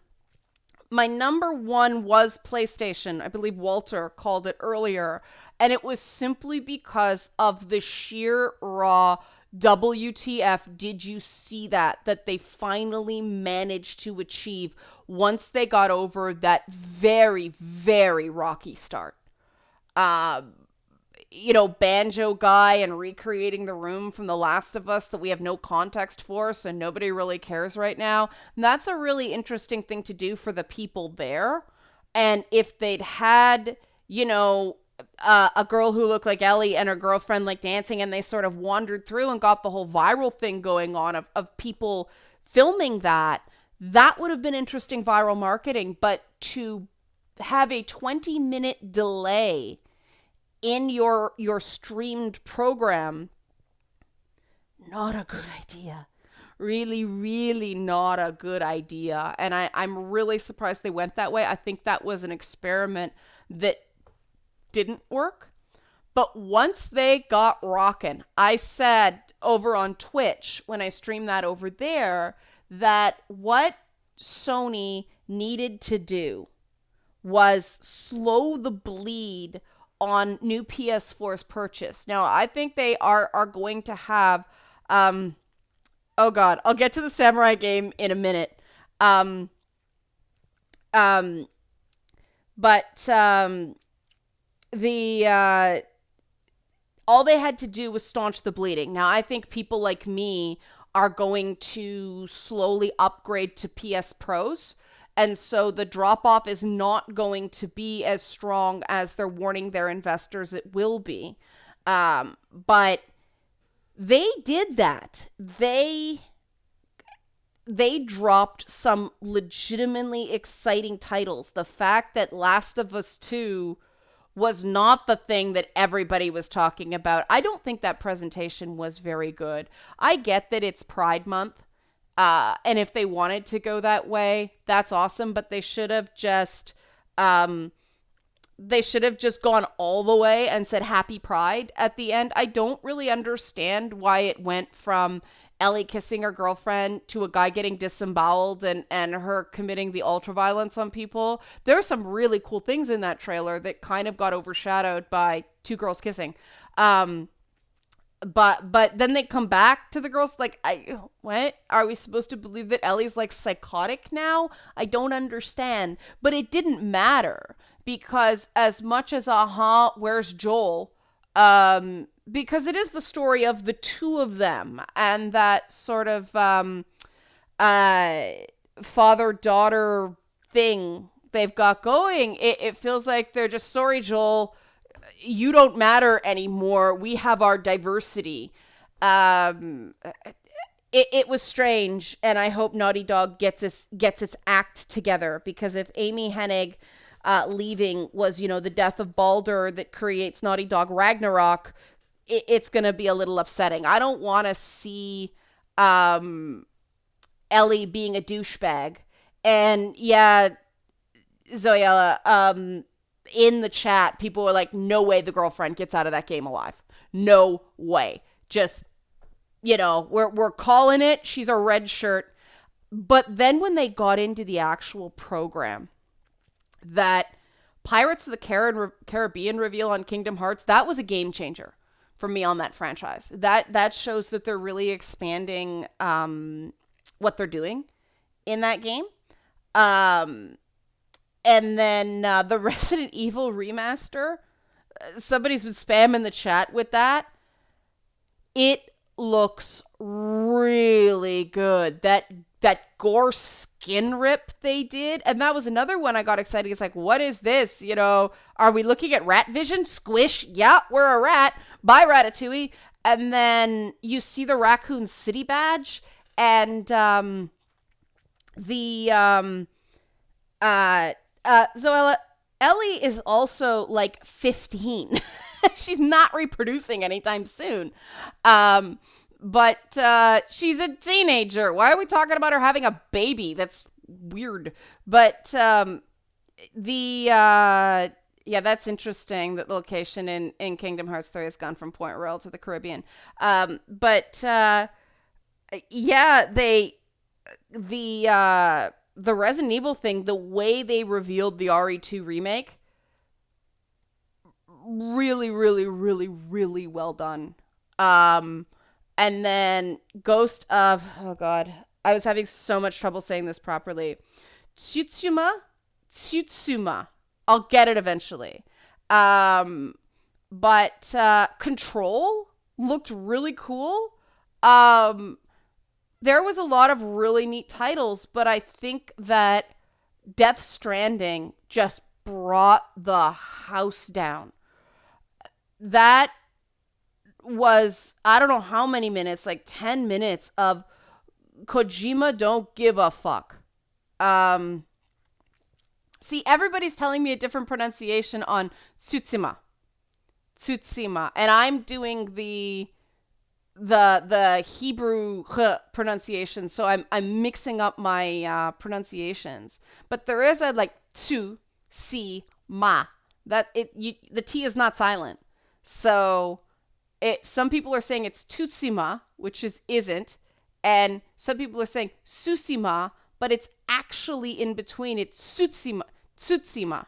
My number one was PlayStation. I believe Walter called it earlier. And it was simply because of the sheer raw WTF did you see that they finally managed to achieve once they got over that very, very rocky start. Banjo guy and recreating the room from The Last of Us that we have no context for, so nobody really cares right now. And that's a really interesting thing to do for the people there. And if they'd had, a girl who looked like Ellie and her girlfriend like dancing, and they sort of wandered through and got the whole viral thing going on of people filming that would have been interesting viral marketing. But to have a 20-minute delay in your streamed program, not a good idea. Really, really not a good idea. And I'm really surprised they went that way. I think that was an experiment that didn't work. But once they got rocking, I said over on Twitch, when I streamed that over there, that what Sony needed to do was slow the bleed on new PS4's purchase. Now, I think they are going to have, oh God, I'll get to the Samurai game in a minute. All they had to do was staunch the bleeding. Now, I think people like me are going to slowly upgrade to PS Pros And so the drop off is not going to be as strong as they're warning their investors it will be. But they did that. They dropped some legitimately exciting titles. The fact that Last of Us 2 was not the thing that everybody was talking about. I don't think that presentation was very good. I get that it's Pride Month, and if they wanted to go that way, that's awesome, but they should have just gone all the way and said Happy Pride at the end. I don't really understand why it went from Ellie kissing her girlfriend to a guy getting disemboweled and her committing the ultra violence on people. There are some really cool things in that trailer that kind of got overshadowed by two girls kissing. But then they come back to the girls like, what? Are we supposed to believe that Ellie's like psychotic now? I don't understand. But it didn't matter because as much as where's Joel? Because it is the story of the two of them and that sort of father-daughter thing they've got going. It feels like they're just, sorry, Joel, you don't matter anymore. We have our diversity. It was strange, and I hope Naughty Dog gets its act together, because if Amy Hennig leaving was, the death of Baldur that creates Naughty Dog Ragnarok, it's going to be a little upsetting. I don't want to see Ellie being a douchebag. And yeah, Zoella, in the chat, people were like, no way the girlfriend gets out of that game alive. No way. Just, we're calling it. She's a red shirt. But then when they got into the actual program, that Pirates of the Caribbean reveal on Kingdom Hearts, that was a game changer for me on that franchise. That shows that they're really expanding what they're doing in that game. And then the Resident Evil remaster, somebody's been spamming the chat with that. It looks really good. That gore skin rip they did. And that was another one I got excited. It's like, what is this? Are we looking at rat vision? Squish. Yeah, we're a rat. Bye, Ratatouille. And then you see the Raccoon City badge. And Zoella, Ellie is also like 15. She's not reproducing anytime soon. But she's a teenager. Why are we talking about her having a baby? That's weird. But that's interesting that the location in Kingdom Hearts 3 has gone from Point Royal to the Caribbean. The Resident Evil thing, the way they revealed the RE2 remake, really, really, really, really well done. And then Ghost of, oh God, I was having so much trouble saying this properly. Tsutsuma. I'll get it eventually. But Control looked really cool. There was a lot of really neat titles, but I think that Death Stranding just brought the house down. That was, I don't know how many minutes, like 10 minutes of Kojima don't give a fuck. See, everybody's telling me a different pronunciation on Tsutsima. And I'm doing the Hebrew pronunciation, so I'm mixing up my pronunciations. But there is a like Tsu-si-ma. The T is not silent. So some people are saying it's Tutsima, which isn't, and some people are saying Susima, but it's actually in between. It's Tsutsima.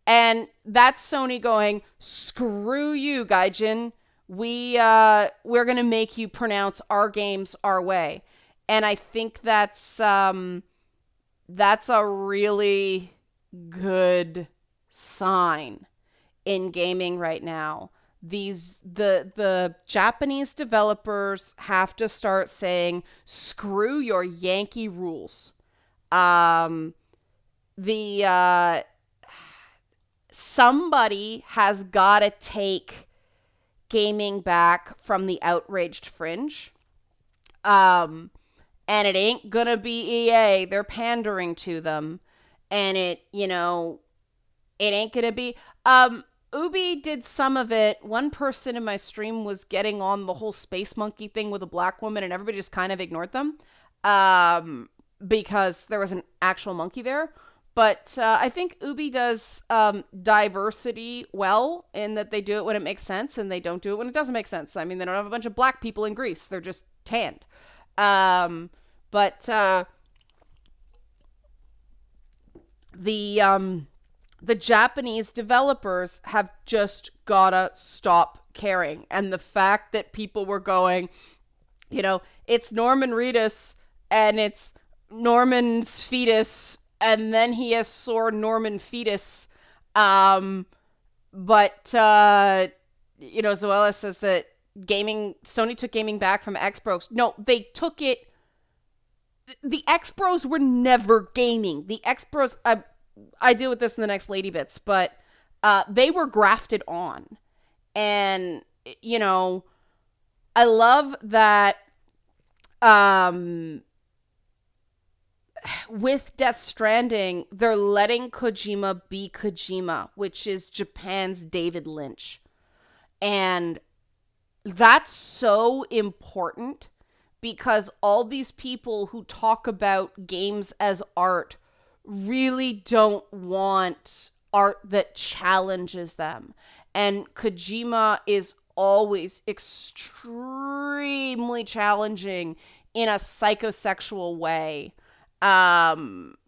And that's Sony going, screw you, Gaijin. We're gonna make you pronounce our games our way. And I think that's a really good sign in gaming right now. The Japanese developers have to start saying, screw your Yankee rules. the somebody has got to take gaming back from the outraged fringe. And it ain't gonna be EA. They're pandering to them. And it ain't gonna be. Ubi did some of it. One person in my stream was getting on the whole space monkey thing with a black woman, and everybody just kind of ignored them because there was an actual monkey there. But I think Ubi does diversity well in that they do it when it makes sense and they don't do it when it doesn't make sense. I mean, they don't have a bunch of black people in Greece. They're just tanned. But the Japanese developers have just gotta stop caring. And the fact that people were going, it's Norman Reedus and it's Norman's fetus, and then he has sore Norman fetus. But Zoella says that Sony took gaming back from X-Bros. No, they took it. The X-Bros were never gaming. The X-Bros, I deal with this in the next Lady Bits, but they were grafted on. And, I love that with Death Stranding, they're letting Kojima be Kojima, which is Japan's David Lynch. And that's so important because all these people who talk about games as art really don't want art that challenges them. And Kojima is always extremely challenging in a psychosexual way. The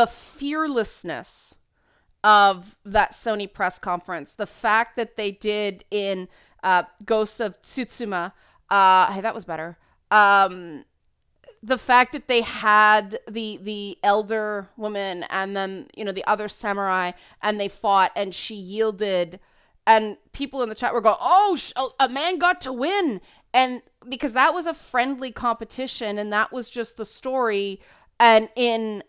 fearlessness of that Sony press conference, the fact that they did in Ghost of Tsushima, hey, that was better. The fact that they had the elder woman and then, the other samurai, and they fought and she yielded, and people in the chat were going, a man got to win. And because that was a friendly competition and that was just the story. And in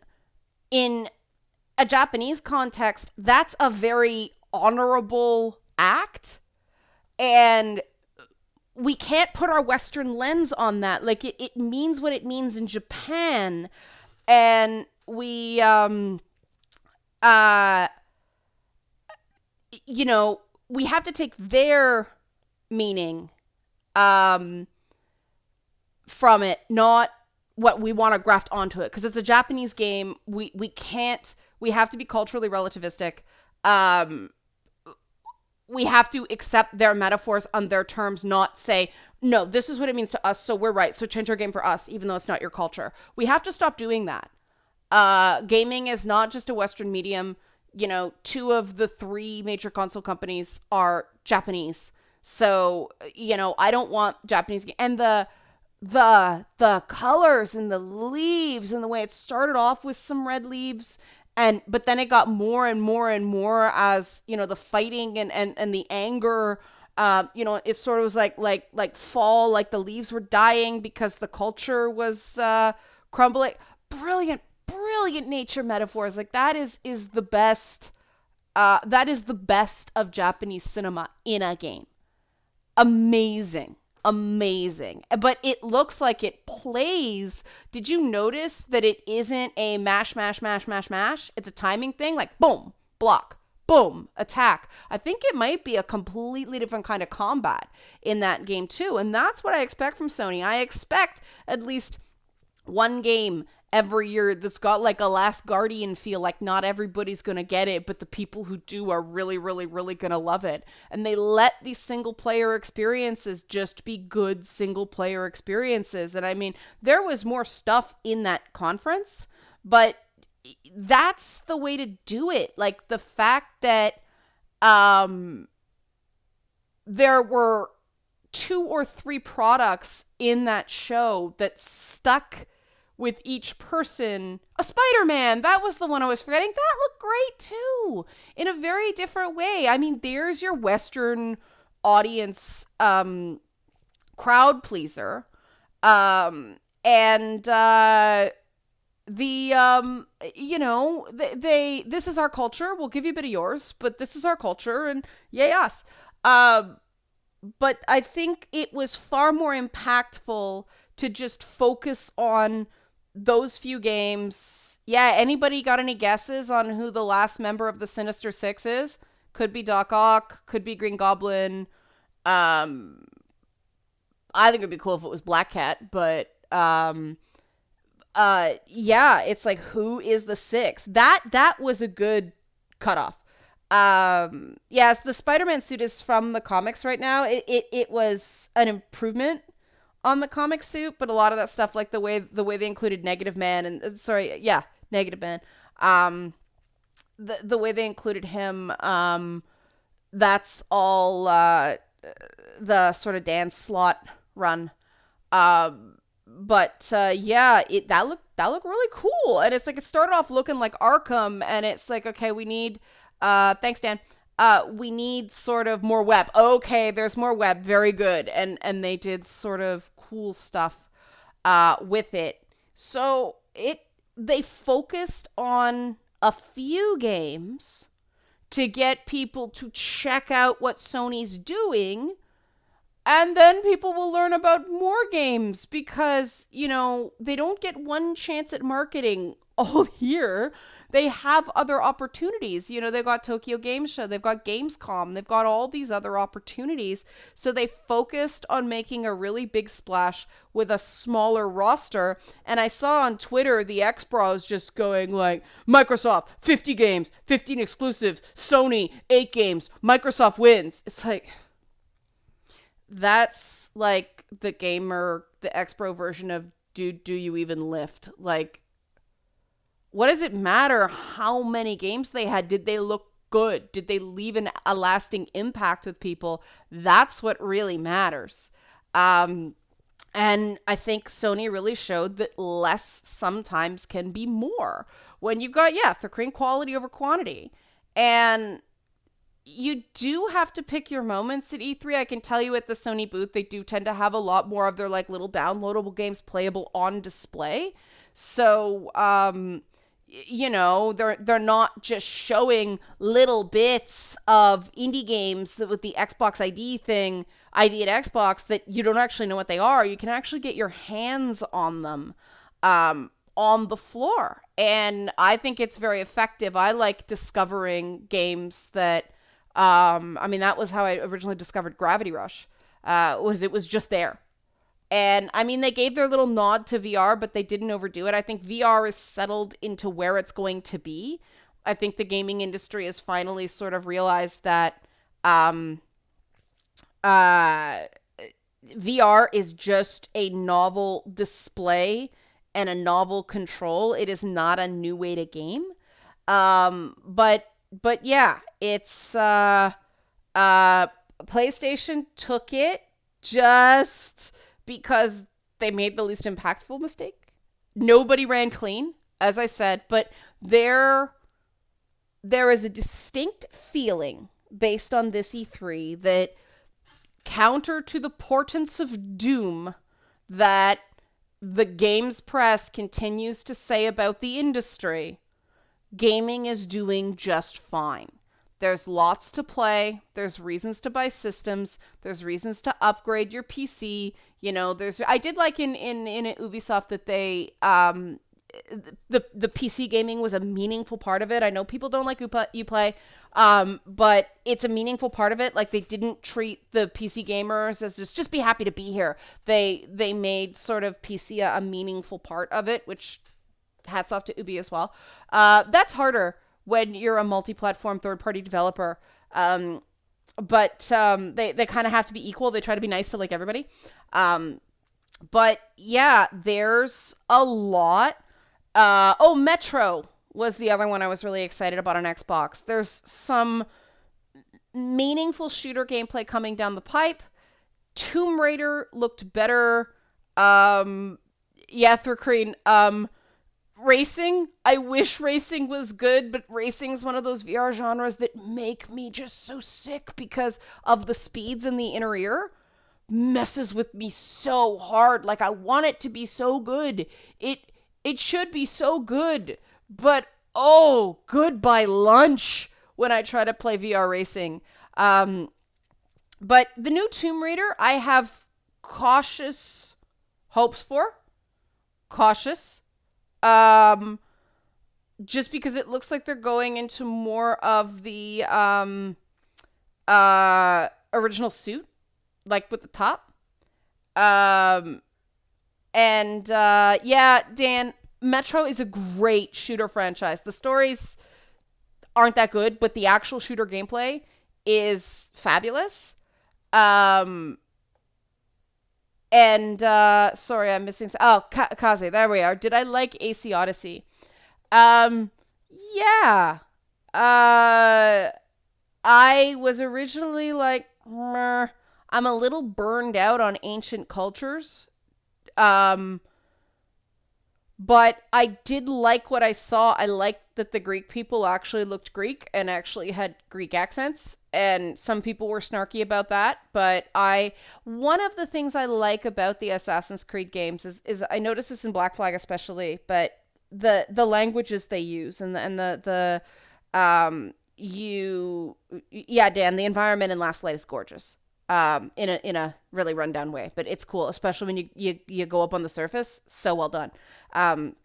a Japanese context, that's a very honorable act. And we can't put our Western lens on that. Like, it means what it means in Japan. And we, we have to take their meaning from it, not what we want to graft onto it. Because it's a Japanese game. We have to be culturally relativistic. We have to accept their metaphors on their terms, not say, no, this is what it means to us, so we're right, so change our game for us, even though it's not your culture. We have to stop doing that. Gaming is not just a Western medium. 2 of the 3 major console companies are Japanese. So, I don't want Japanese and the colors and the leaves and the way it started off with some red leaves, but then it got more and more and more as, the fighting and the anger, it sort of was like fall, like the leaves were dying because the culture was crumbling. Brilliant nature metaphors. Like that is the best. That is the best of Japanese cinema in a game. Amazing. But it looks like it plays. Did you notice that it isn't a mash? It's a timing thing, like boom, block, boom, attack. I think it might be a completely different kind of combat in that game too. And that's what I expect from Sony. I expect at least one game every year that's got like a Last Guardian feel. Like not everybody's going to get it, but the people who do are really, really, really going to love it. And they let these single player experiences just be good single player experiences. And I mean, there was more stuff in that conference, but that's the way to do it. Like the fact that there were 2 or 3 products in that show that stuck with each person. A Spider-Man, that was the one I was forgetting. That looked great too, in a very different way. I mean, there's your Western audience crowd pleaser. And And the they this is our culture. We'll give you a bit of yours, but this is our culture, and yay us. But I think it was far more impactful to just focus on those few games. Yeah, anybody got any guesses on who the last member of the Sinister Six is? Could be Doc Ock, could be Green Goblin. Um, I think it'd be cool if it was Black Cat, but yeah, it's like, who is the sixth? That was a good cutoff. Yes, the Spider-Man suit is from the comics right now. It was an improvement on the comic suit, but a lot of that stuff, like the way they included Negative Man and Negative Man, the way they included him, that's all the sort of Dan Slott run. But yeah, that looked really cool, and it's like it started off looking like Arkham, and it's like, okay, we need thanks Dan, we need sort of more web. Okay, there's more web, very good, and they did sort of cool stuff with it. So they focused on a few games to get people to check out what Sony's doing. And then people will learn about more games because, they don't get one chance at marketing all year. They have other opportunities. They've got Tokyo Game Show, they've got Gamescom, they've got all these other opportunities. So they focused on making a really big splash with a smaller roster. And I saw on Twitter the X-Bros just going like, Microsoft, 50 games, 15 exclusives, Sony, 8 games, Microsoft wins. It's like, that's like the X-Pro version of do you even lift? Like, what does it matter how many games they had? Did they look good? Did they leave a lasting impact with people? That's what really matters. And I think Sony really showed that less sometimes can be more when you've got, the cream quality over quantity. And you do have to pick your moments at E3. I can tell you at the Sony booth, they do tend to have a lot more of their like little downloadable games playable on display. So, they're not just showing little bits of indie games with the Xbox ID at Xbox that you don't actually know what they are. You can actually get your hands on them on the floor. And I think it's very effective. I like discovering games that that was how I originally discovered Gravity Rush. It was just there. And they gave their little nod to VR, but they didn't overdo it. I think VR is settled into where it's going to be. I think the gaming industry has finally sort of realized that VR is just a novel display and a novel control. It is not a new way to game. But yeah, it's PlayStation took it just because they made the least impactful mistake. Nobody ran clean, as I said, but there is a distinct feeling based on this E3 that, counter to the portents of doom that the games press continues to say about the industry, gaming is doing just fine. There's lots to play. There's reasons to buy systems. There's reasons to upgrade your PC. I did like in Ubisoft that they the PC gaming was a meaningful part of it. I know people don't like Uplay, but it's a meaningful part of it. Like, they didn't treat the PC gamers as just be happy to be here. They made sort of PC a meaningful part of it, which hats off to Ubi as well. That's harder when you're a multi-platform third-party developer. But they kind of have to be equal. They try to be nice to like everybody. But yeah, there's a lot. Metro was the other one I was really excited about on Xbox. There's some meaningful shooter gameplay coming down the pipe. Tomb Raider looked better. Thurkreen. Racing, I wish racing was good, but racing's one of those VR genres that make me just so sick because of the speeds in the inner ear. messes with me so hard. Like, I want it to be so good. It should be so good. But oh, good by lunch when I try to play VR racing. But the new Tomb Raider, I have cautious hopes for. Cautious. Um, just because it looks like they're going into more of the original suit, like with the top. Um, and yeah, Dan, Metro is a great shooter franchise. The stories aren't that good, but the actual shooter gameplay is fabulous. Um, and sorry, I'm missing. Kaze, there we are. Did I like AC Odyssey? Um, yeah. Uh, I was originally like, "Meh." I'm a little burned out on ancient cultures. Um, but I did like what I saw. I liked that the Greek people actually looked Greek and actually had Greek accents. And some people were snarky about that. But one of the things I like about the Assassin's Creed games is I notice this in Black Flag especially, but the languages they use yeah, Dan, the environment in Last Light is gorgeous. In a really rundown way, but it's cool, especially when you go up on the surface. So well done. Um,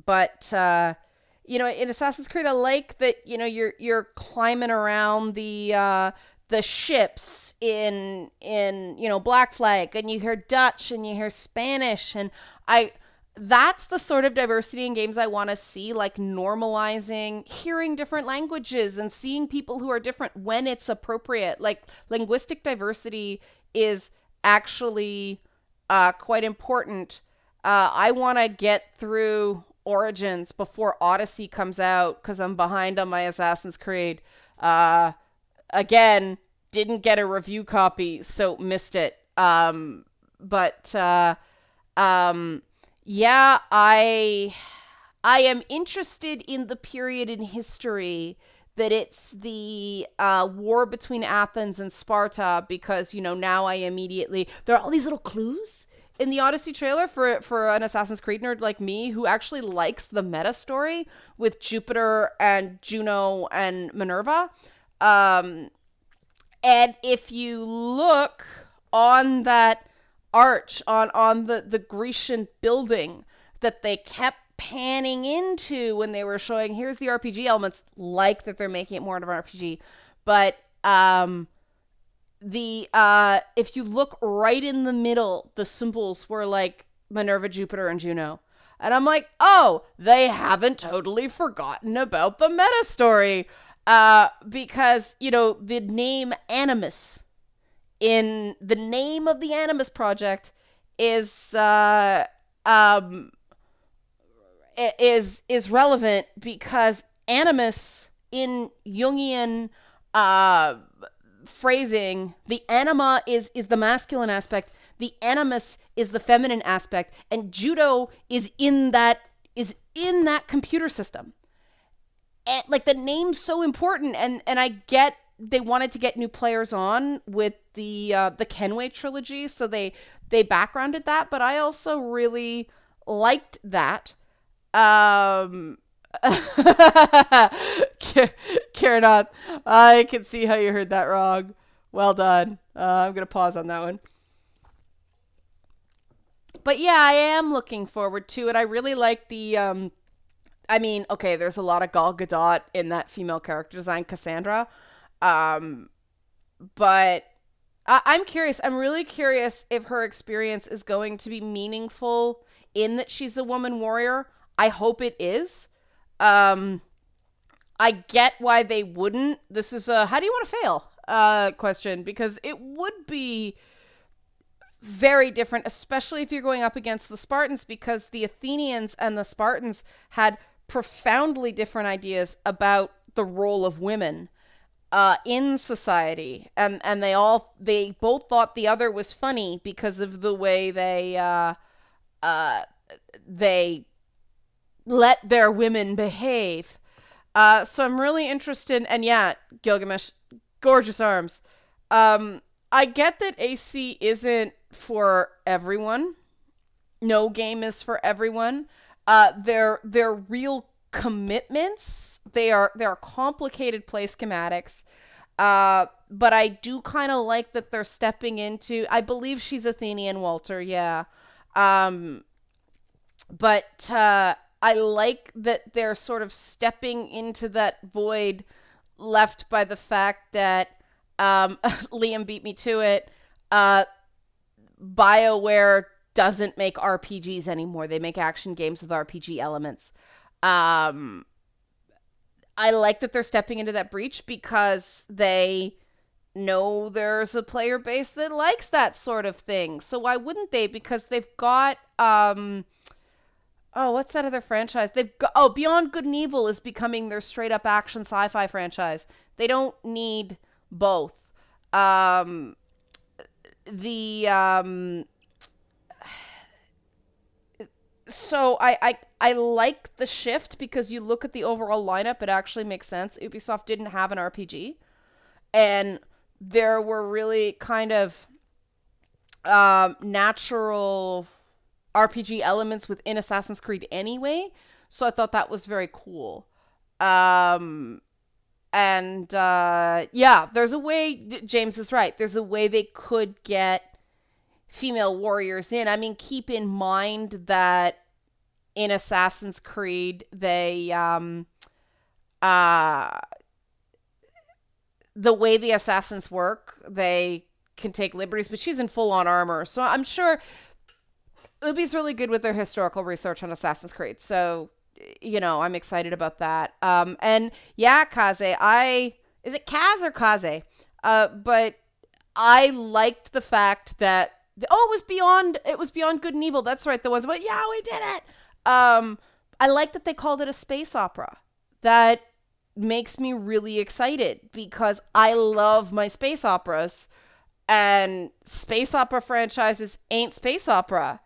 but in Assassin's Creed, I like that you're climbing around the ships in Black Flag, and you hear Dutch and you hear Spanish, and I that's the sort of diversity in games I want to see, like normalizing hearing different languages and seeing people who are different when it's appropriate. Like, linguistic diversity is actually quite important. I want to get through Origins before Odyssey comes out because I'm behind on my Assassin's Creed. Again, didn't get a review copy, so missed it. But yeah, I am interested in the period in history that it's the war between Athens and Sparta, because now I immediately, there are all these little clues in the Odyssey trailer for an Assassin's Creed nerd like me who actually likes the meta story with Jupiter and Juno and Minerva. And if you look on that arch, on the Grecian building that they kept panning into when they were showing, here's the RPG elements, like that they're making it more of an RPG. But if you look right in the middle, the symbols were like Minerva, Jupiter, and Juno. And I'm like, oh, they haven't totally forgotten about the meta story. Because, the name Animus in the name of the Animus Project is relevant, because animus in Jungian phrasing, the anima is the masculine aspect, the animus is the feminine aspect, and judo is in that computer system. And like, the name's so important, and I get they wanted to get new players on with the Kenway trilogy, so they backgrounded that, but I also really liked that. Karen, I can see how you heard that wrong. Well done. I'm gonna pause on that one. But yeah, I am looking forward to it. I really like the okay, there's a lot of Gal Gadot in that female character design, Cassandra. Um, but I'm curious. I'm really curious if her experience is going to be meaningful in that she's a woman warrior. I hope it is. I get why they wouldn't. This is a how do you want to fail question, because it would be very different, especially if you're going up against the Spartans, because the Athenians and the Spartans had profoundly different ideas about the role of women in society, and they both thought the other was funny because of the way they let their women behave. So I'm really interested, and yeah, Gilgamesh, gorgeous arms. I get that AC isn't for everyone. No game is for everyone. They're real commitments. They are complicated play schematics. But I do kind of like that they're stepping into. I believe she's Athenian, Walter. Yeah. Um, but I like that they're sort of stepping into that void left by the fact that Liam beat me to it. Uh, BioWare doesn't make RPGs anymore. They make action games with RPG elements. Um, I like that they're stepping into that breach because they know there's a player base that likes that sort of thing. So why wouldn't they? Because they've got oh, what's that other franchise? They've got Beyond Good and Evil is becoming their straight up action sci-fi franchise. They don't need both. Um the So I like the shift because you look at the overall lineup, it actually makes sense. Ubisoft didn't have an RPG, and there were really kind of natural RPG elements within Assassin's Creed anyway. So I thought that was very cool. Um, and yeah, there's a way. James is right. There's a way they could get female warriors in. I mean, keep in mind that in Assassin's Creed, they uh the way the assassins work, they can take liberties, but she's in full on armor. So I'm sure Ubi's really good with their historical research on Assassin's Creed. So, I'm excited about that. And yeah, Kaze, is it Kaz or Kaze? But I liked the fact that it was beyond good and evil. That's right. The ones, but yeah, we did it. I like that they called it a space opera. That makes me really excited because I love my space operas, and space opera franchises ain't space opera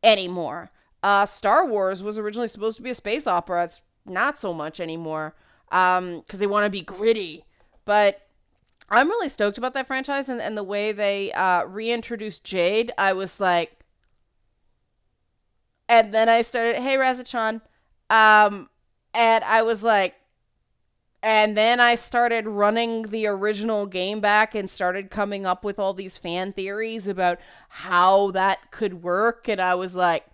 anymore. Star Wars was originally supposed to be a space opera. It's not so much anymore because they want to be gritty. But I'm really stoked about that franchise and the way they reintroduced Jade. I was like, and then I started, hey, Razachan. And I was like, and then I started running the original game back and started coming up with all these fan theories about how that could work. And I was like,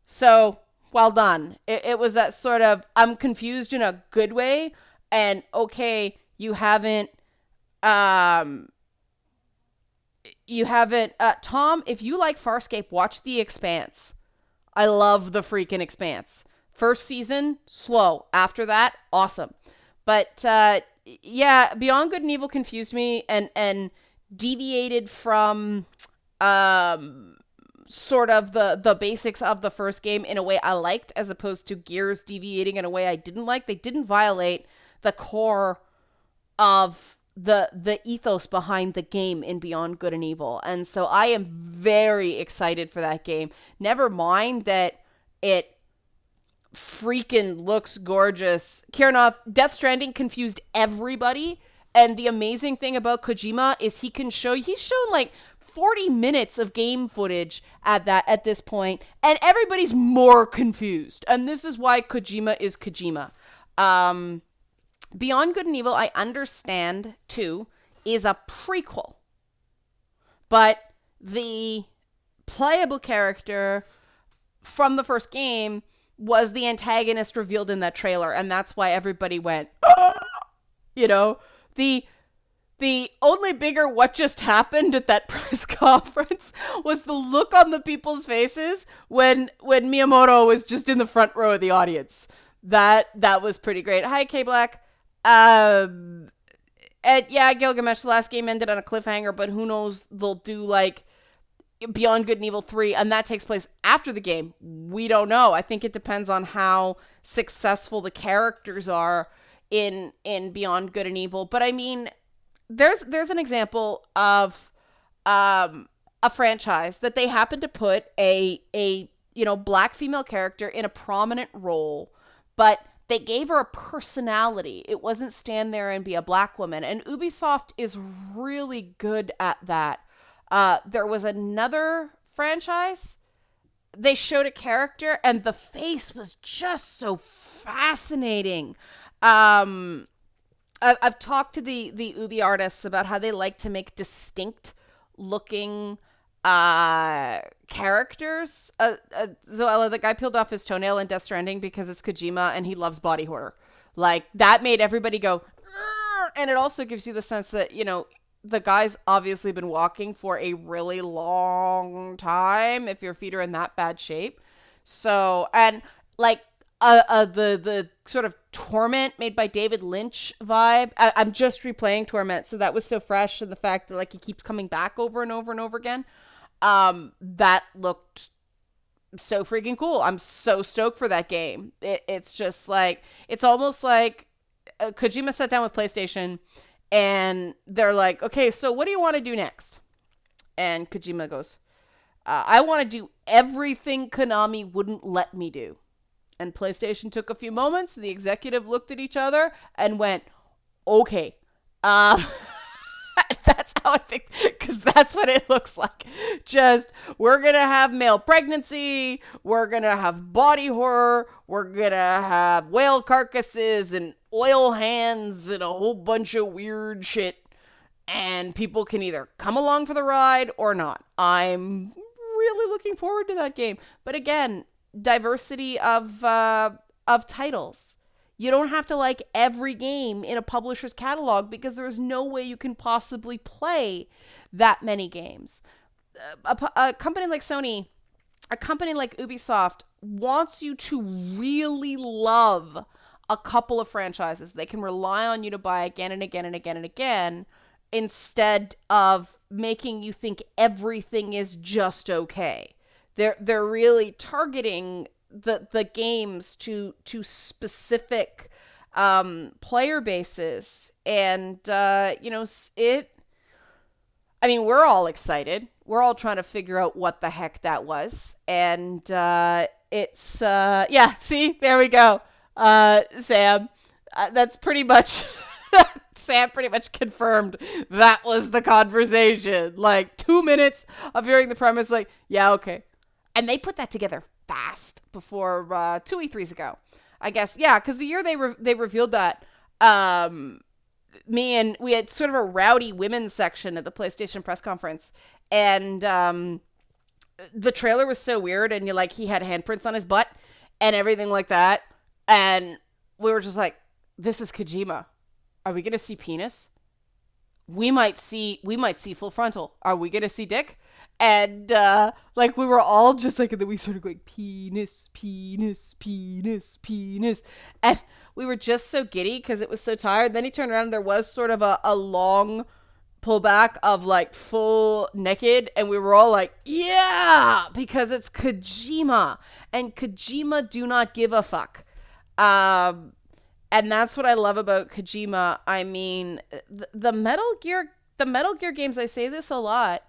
so well done. It was that sort of, I'm confused in a good way. And okay, um, Tom, if you like Farscape, watch The Expanse. I love the freaking Expanse. First season, slow. After that, awesome. But yeah, Beyond Good and Evil confused me and deviated from sort of the basics of the first game in a way I liked, as opposed to Gears deviating in a way I didn't like. They didn't violate the core of the ethos behind the game in Beyond Good and Evil. And so I am very excited for that game. Never mind that it freaking looks gorgeous. Kiernoth, Death Stranding confused everybody. And the amazing thing about Kojima is he's shown like 40 minutes of game footage at this point, and everybody's more confused. And this is why Kojima is Kojima. Beyond Good and Evil, I understand too, is a prequel. But the playable character from the first game was the antagonist revealed in that trailer, and that's why everybody went, "Ah!" The only bigger what just happened at that press conference was the look on the people's faces when Miyamoto was just in the front row of the audience. That was pretty great. Hi, K Black. And yeah, Gilgamesh, the last game ended on a cliffhanger, but who knows, they'll do like Beyond Good and Evil 3, and that takes place after the game. We don't know. I think it depends on how successful the characters are in Beyond Good and Evil. But I mean, there's an example of a franchise that they happen to put a black female character in a prominent role, but they gave her a personality. It wasn't stand there and be a black woman. And Ubisoft is really good at that. There was another franchise. They showed a character and the face was just so fascinating. I've talked to the Ubi artists about how they like to make distinct looking characters. Zoella, the guy peeled off his toenail in Death Stranding because it's Kojima and he loves body horror. Like, that made everybody go, "Arr!" And it also gives you the sense that, you know, the guy's obviously been walking for a really long time if your feet are in that bad shape. So, and like, the sort of Torment made by David Lynch vibe. I'm just replaying Torment, so that was so fresh, and the fact that like he keeps coming back over and over and over again. That looked so freaking cool. I'm so stoked for that game. It's just like, it's almost like Kojima sat down with PlayStation and they're like, okay, so what do you want to do next? And Kojima goes, I want to do everything Konami wouldn't let me do. And PlayStation took a few moments. The executive looked at each other and went, okay. That's how I think, because that's what it looks like. Just, we're going to have male pregnancy. We're going to have body horror. We're going to have whale carcasses and oil hands and a whole bunch of weird shit. And people can either come along for the ride or not. I'm really looking forward to that game. But again, diversity of titles. You don't have to like every game in a publisher's catalog because there's no way you can possibly play that many games. A company like Sony, a company like Ubisoft wants you to really love a couple of franchises. They can rely on you to buy again and again and again and again instead of making you think everything is just okay. They're really targeting the games to specific player bases, and we're all excited. We're all trying to figure out what the heck that was, and see, there we go. Sam, that's pretty much Sam pretty much confirmed that was the conversation. Like 2 minutes of hearing the premise, like, yeah, okay. And they put that together fast before 2 E3s ago, I guess. Yeah, because the year they revealed that, we had sort of a rowdy women's section at the PlayStation press conference, and the trailer was so weird, and he had handprints on his butt and everything like that, and we were just like, this is Kojima. Are we gonna see penis? We might see full frontal. Are we gonna see dick? And, we were all just like, and then we started going, penis, penis, penis, penis. And we were just so giddy because it was so tired. Then he turned around and there was sort of a long pullback of, full naked. And we were all like, yeah, because it's Kojima. And Kojima do not give a fuck. And that's what I love about Kojima. I mean, the Metal Gear games, I say this a lot,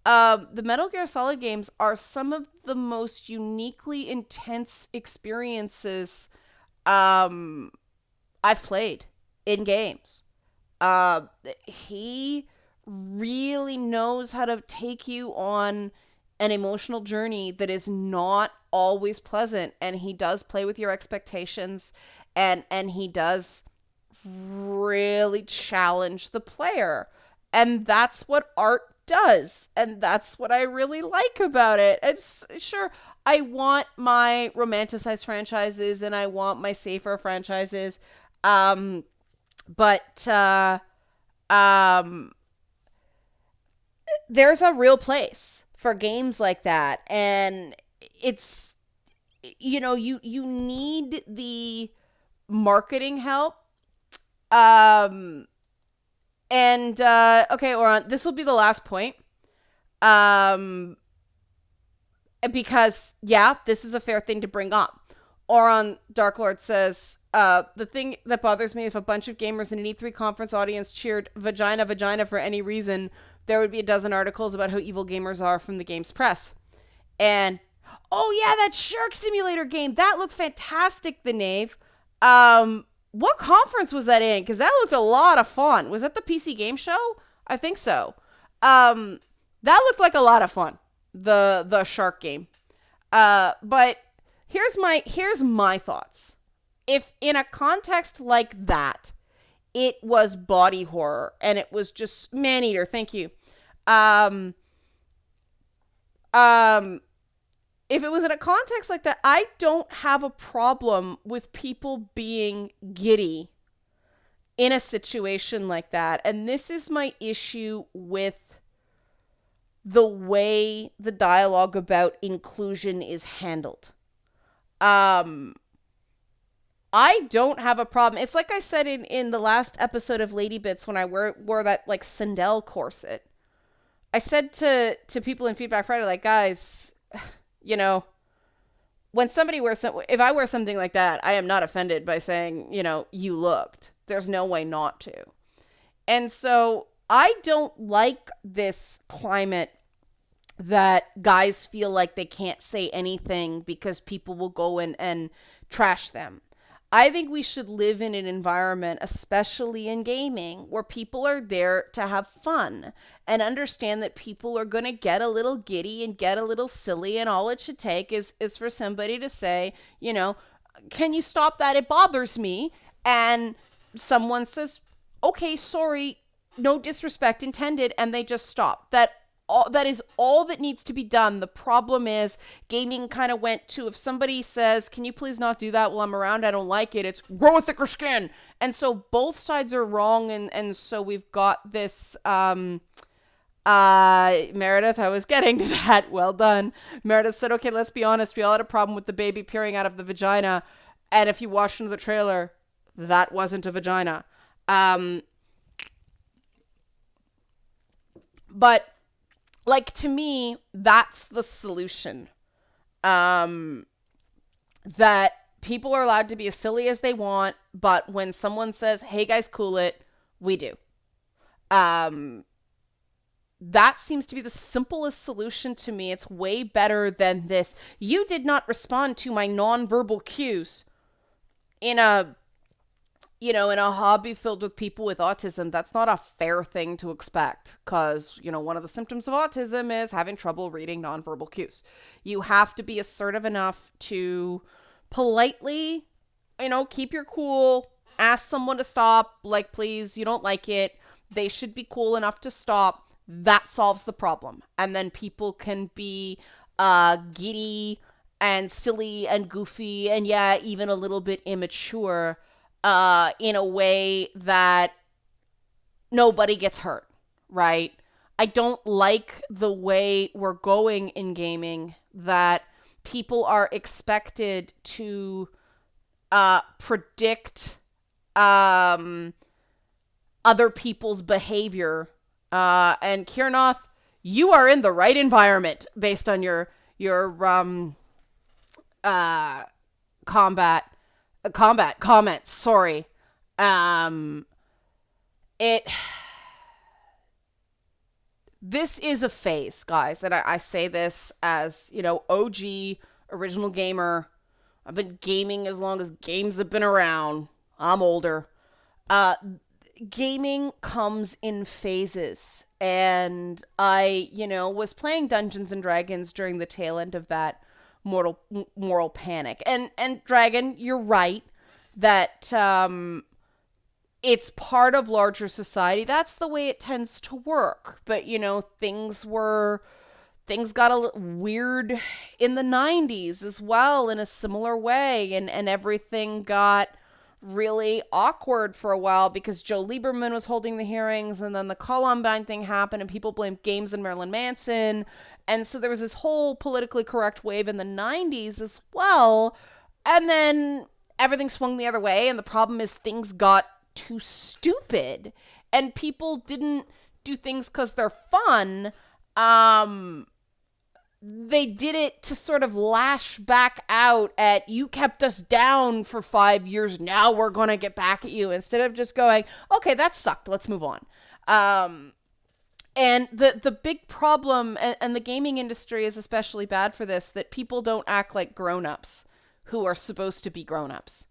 the Metal Gear Solid games are some of the most uniquely intense experiences I've played in games. He really knows how to take you on an emotional journey that is not always pleasant, and he does play with your expectations, and he does really challenge the player. And that's what art does, and that's what I really like about it. It's sure, I want my romanticized franchises and I want my safer franchises, but there's a real place for games like that, and it's you need the marketing help. Okay, Oran, this will be the last point. Because, yeah, this is a fair thing to bring up. Oran Dark Lord says, the thing that bothers me, if a bunch of gamers in an E3 conference audience cheered vagina, vagina for any reason, there would be a dozen articles about how evil gamers are from the game's press. And, oh yeah, that Shark Simulator game, that looked fantastic, the Knave. What conference was that in? Because that looked a lot of fun. Was that the PC Game Show? I think so. That looked like a lot of fun. The shark game. But here's my thoughts. If in a context like that, it was body horror and it was just man eater. Thank you. Um, um, if it was in a context like that, I don't have a problem with people being giddy in a situation like that. And this is my issue with the way the dialogue about inclusion is handled. Um, I don't have a problem. It's like I said in the last episode of Lady Bits when I wore that like Sindel corset. I said to people in Feedback Friday, like, guys, you know, when somebody wears if I wear something like that, I am not offended by saying, you looked. There's no way not to. And so I don't like this climate that guys feel like they can't say anything because people will go and trash them. I think we should live in an environment, especially in gaming, where people are there to have fun and understand that people are going to get a little giddy and get a little silly. And all it should take is for somebody to say, can you stop that? It bothers me. And someone says, okay, sorry, no disrespect intended. And they just stop. That is all that needs to be done. The problem is gaming kind of went to, if somebody says, can you please not do that while I'm around? I don't like it. It's grow a thicker skin. And so both sides are wrong. And so we've got this, Meredith, I was getting to that. Well done. Meredith said, okay, let's be honest. We all had a problem with the baby peering out of the vagina. And if you watched into the trailer, that wasn't a vagina. But like, to me, that's the solution. That people are allowed to be as silly as they want, but when someone says, hey guys, cool it, we do. That seems to be the simplest solution to me. It's way better than this. You did not respond to my nonverbal cues in a hobby filled with people with autism. That's not a fair thing to expect because, one of the symptoms of autism is having trouble reading nonverbal cues. You have to be assertive enough to politely, keep your cool, ask someone to stop, like, please, you don't like it. They should be cool enough to stop. That solves the problem. And then people can be giddy and silly and goofy and, yeah, even a little bit immature in a way that nobody gets hurt, right? I don't like the way we're going in gaming, that people are expected to predict other people's behavior. And Kiernoth, you are in the right environment based on your combat comments. Sorry. This is a phase, guys, and I say this as, OG original gamer. I've been gaming as long as games have been around. I'm older. Gaming comes in phases, and I, was playing Dungeons and Dragons during the tail end of that moral panic. And Dragon, you're right that it's part of larger society. That's the way it tends to work. But, things got a little weird in the 90s as well in a similar way, and everything got really awkward for a while because Joe Lieberman was holding the hearings, and then the Columbine thing happened and people blamed games and Marilyn Manson. And so there was this whole politically correct wave in the 90s as well. And then everything swung the other way, and the problem is things got too stupid and people didn't do things because they're fun. They did it to sort of lash back out at, you kept us down for 5 years, now we're going to get back at you, instead of just going, okay, that sucked, let's move on. And the big problem, and the gaming industry is especially bad for this, that people don't act like grown-ups who are supposed to be grown-ups.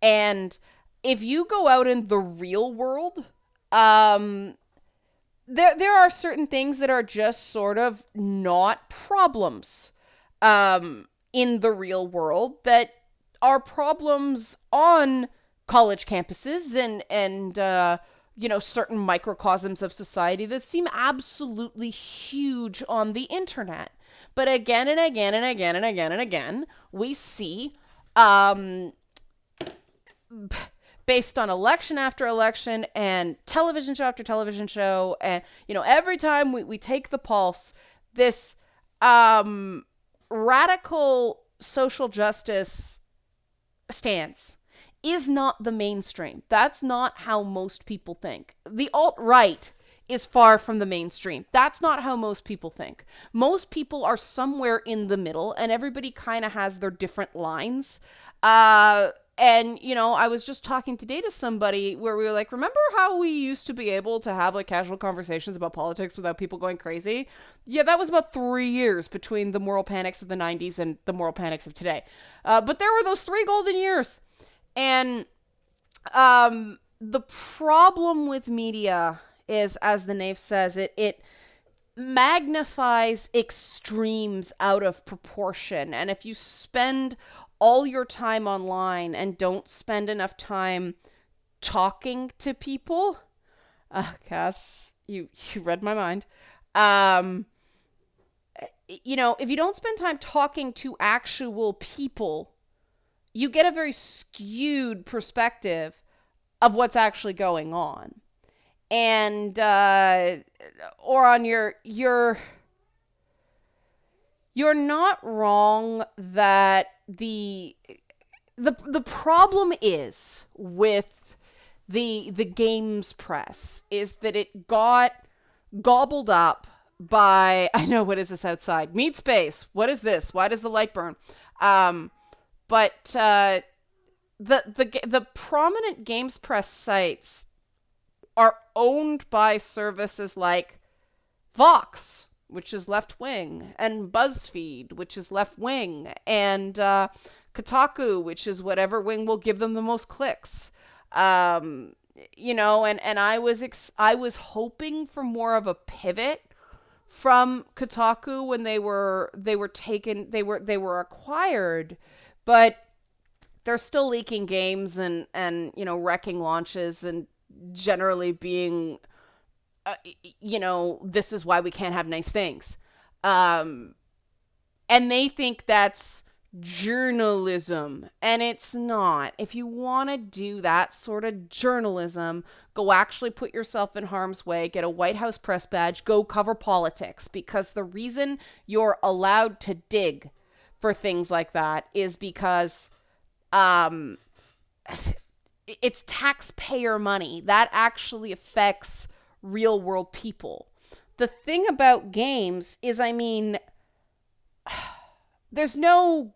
And if you go out in the real world, um, there are certain things that are just sort of not problems in the real world that are problems on college campuses and certain microcosms of society that seem absolutely huge on the internet. But again and again and again and again and again, we see um, based on election after election and television show after television show. And, every time we take the pulse, this radical social justice stance is not the mainstream. That's not how most people think. The alt-right is far from the mainstream. That's not how most people think. Most people are somewhere in the middle, and everybody kind of has their different lines. I was just talking today to somebody where we were like, remember how we used to be able to have like casual conversations about politics without people going crazy? Yeah, that was about 3 years between the moral panics of the 90s and the moral panics of today. But there were those 3 golden years. And the problem with media is, as the Knave says, it magnifies extremes out of proportion. And if you spend all your time online and don't spend enough time talking to people, Cass, you read my mind. If you don't spend time talking to actual people, you get a very skewed perspective of what's actually going on. And or on you're not wrong that the problem is with the games press is that it got gobbled up by, I know, what is this outside? Meat space. What is this? Why does the light burn? But the prominent games press sites are owned by services like Vox, which is left wing, and BuzzFeed, which is left wing, and Kotaku, which is whatever wing will give them the most clicks. And I was hoping for more of a pivot from Kotaku when they were acquired, but they're still leaking games and wrecking launches and generally being this is why we can't have nice things. And they think that's journalism, and it's not. If you want to do that sort of journalism, go actually put yourself in harm's way, get a White House press badge, go cover politics, because the reason you're allowed to dig for things like that is because it's taxpayer money. That actually affects real world people. The thing about games is, there's no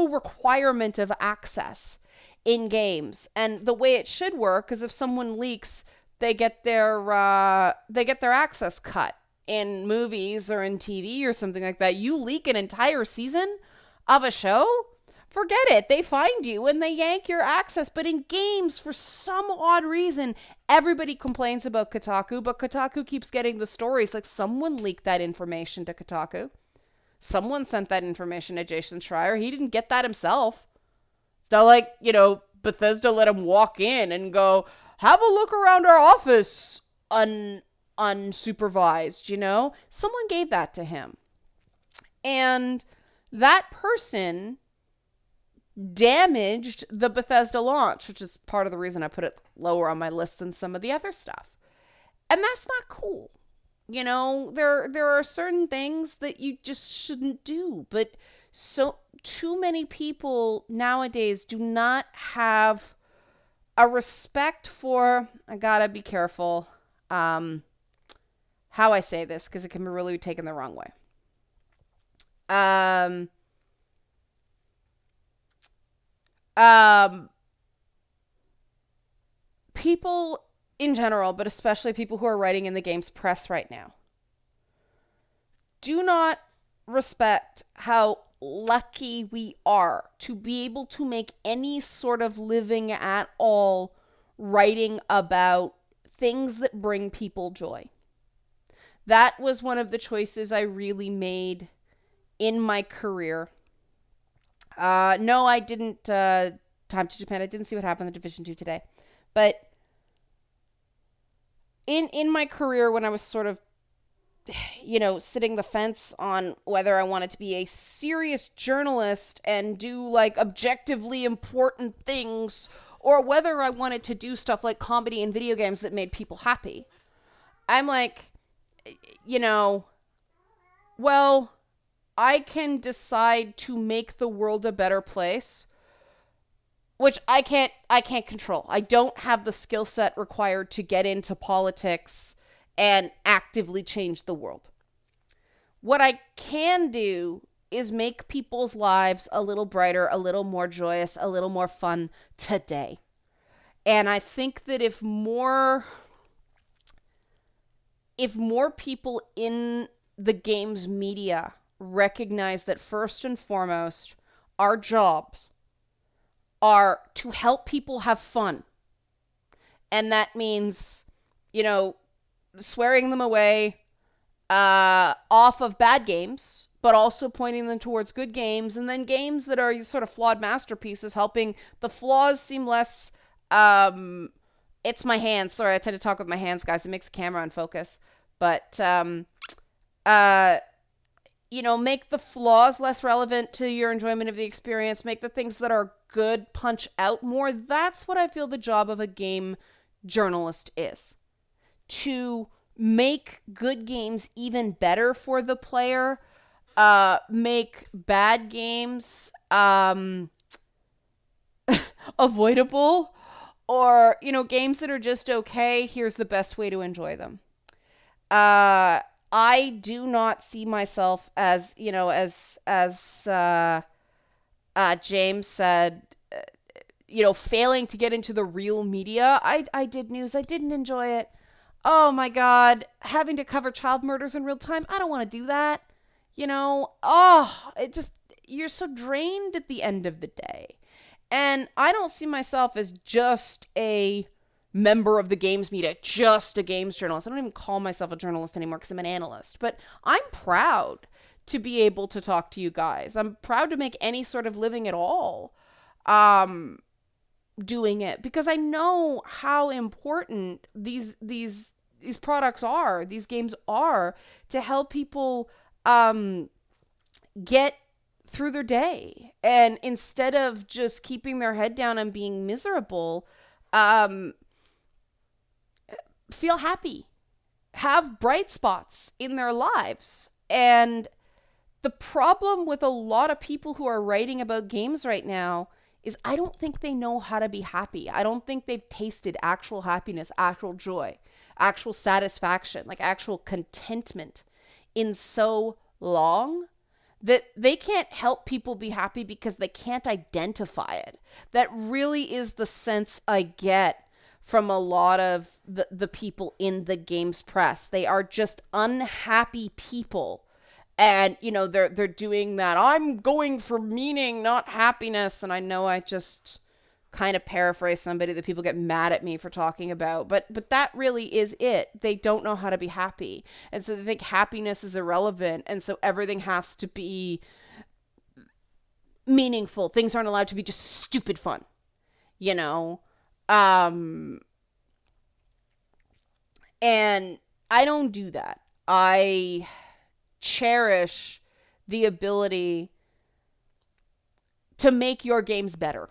requirement of access in games, and the way it should work is if someone leaks, they get their access cut. In movies or in TV or something like that, you leak an entire season of a show, forget it. They find you and they yank your access. But in games, for some odd reason, everybody complains about Kotaku, but Kotaku keeps getting the stories. Like, someone leaked that information to Kotaku. Someone sent that information to Jason Schreier. He didn't get that himself. It's not like, Bethesda let him walk in and go, have a look around our office unsupervised, Someone gave that to him. And that person damaged the Bethesda launch, which is part of the reason I put it lower on my list than some of the other stuff. And that's not cool. There are certain things that you just shouldn't do, but too many people nowadays do not have a respect for, I gotta be careful how I say this, because it can be really taken the wrong way. People in general, but especially people who are writing in the games press right now, do not respect how lucky we are to be able to make any sort of living at all writing about things that bring people joy. That was one of the choices I really made in my career. No, I didn't. Time to Japan. I didn't see what happened in Division 2 today. But in my career, when I was sort of, sitting the fence on whether I wanted to be a serious journalist and do like objectively important things, or whether I wanted to do stuff like comedy and video games that made people happy, I'm like, well, I can decide to make the world a better place, which I can't control. I don't have the skill set required to get into politics and actively change the world. What I can do is make people's lives a little brighter, a little more joyous, a little more fun today. And I think that if more people in the games media recognize that first and foremost, our jobs are to help people have fun. And that means, swearing them away off of bad games, but also pointing them towards good games, and then games that are sort of flawed masterpieces, helping the flaws seem less. It's my hands. Sorry, I tend to talk with my hands, guys. It makes the camera unfocus. But, make the flaws less relevant to your enjoyment of the experience. Make the things that are good punch out more. That's what I feel the job of a game journalist is. To make good games even better for the player. Make bad games avoidable. Or, games that are just okay. Here's the best way to enjoy them. I do not see myself as, James said, failing to get into the real media. I did news. I didn't enjoy it. Oh my God. Having to cover child murders in real time. I don't want to do that. You're so drained at the end of the day. And I don't see myself as just a member of the games media, just a games journalist. I don't even call myself a journalist anymore because I'm an analyst. But I'm proud to be able to talk to you guys. I'm proud to make any sort of living at all doing it, because I know how important these products are, these games are, to help people get through their day. And instead of just keeping their head down and being miserable, feel happy, have bright spots in their lives. And the problem with a lot of people who are writing about games right now is I don't think they know how to be happy. I don't think they've tasted actual happiness, actual joy, actual satisfaction, like actual contentment in so long that they can't help people be happy because they can't identify it. That really is the sense I get from a lot of the people in the games press. They are just unhappy people. And, they're doing that. I'm going for meaning, not happiness. And I know I just kind of paraphrase somebody that people get mad at me for talking about. But that really is it. They don't know how to be happy. And so they think happiness is irrelevant. And so everything has to be meaningful. Things aren't allowed to be just stupid fun, And I don't do that. I cherish the ability to make your games better.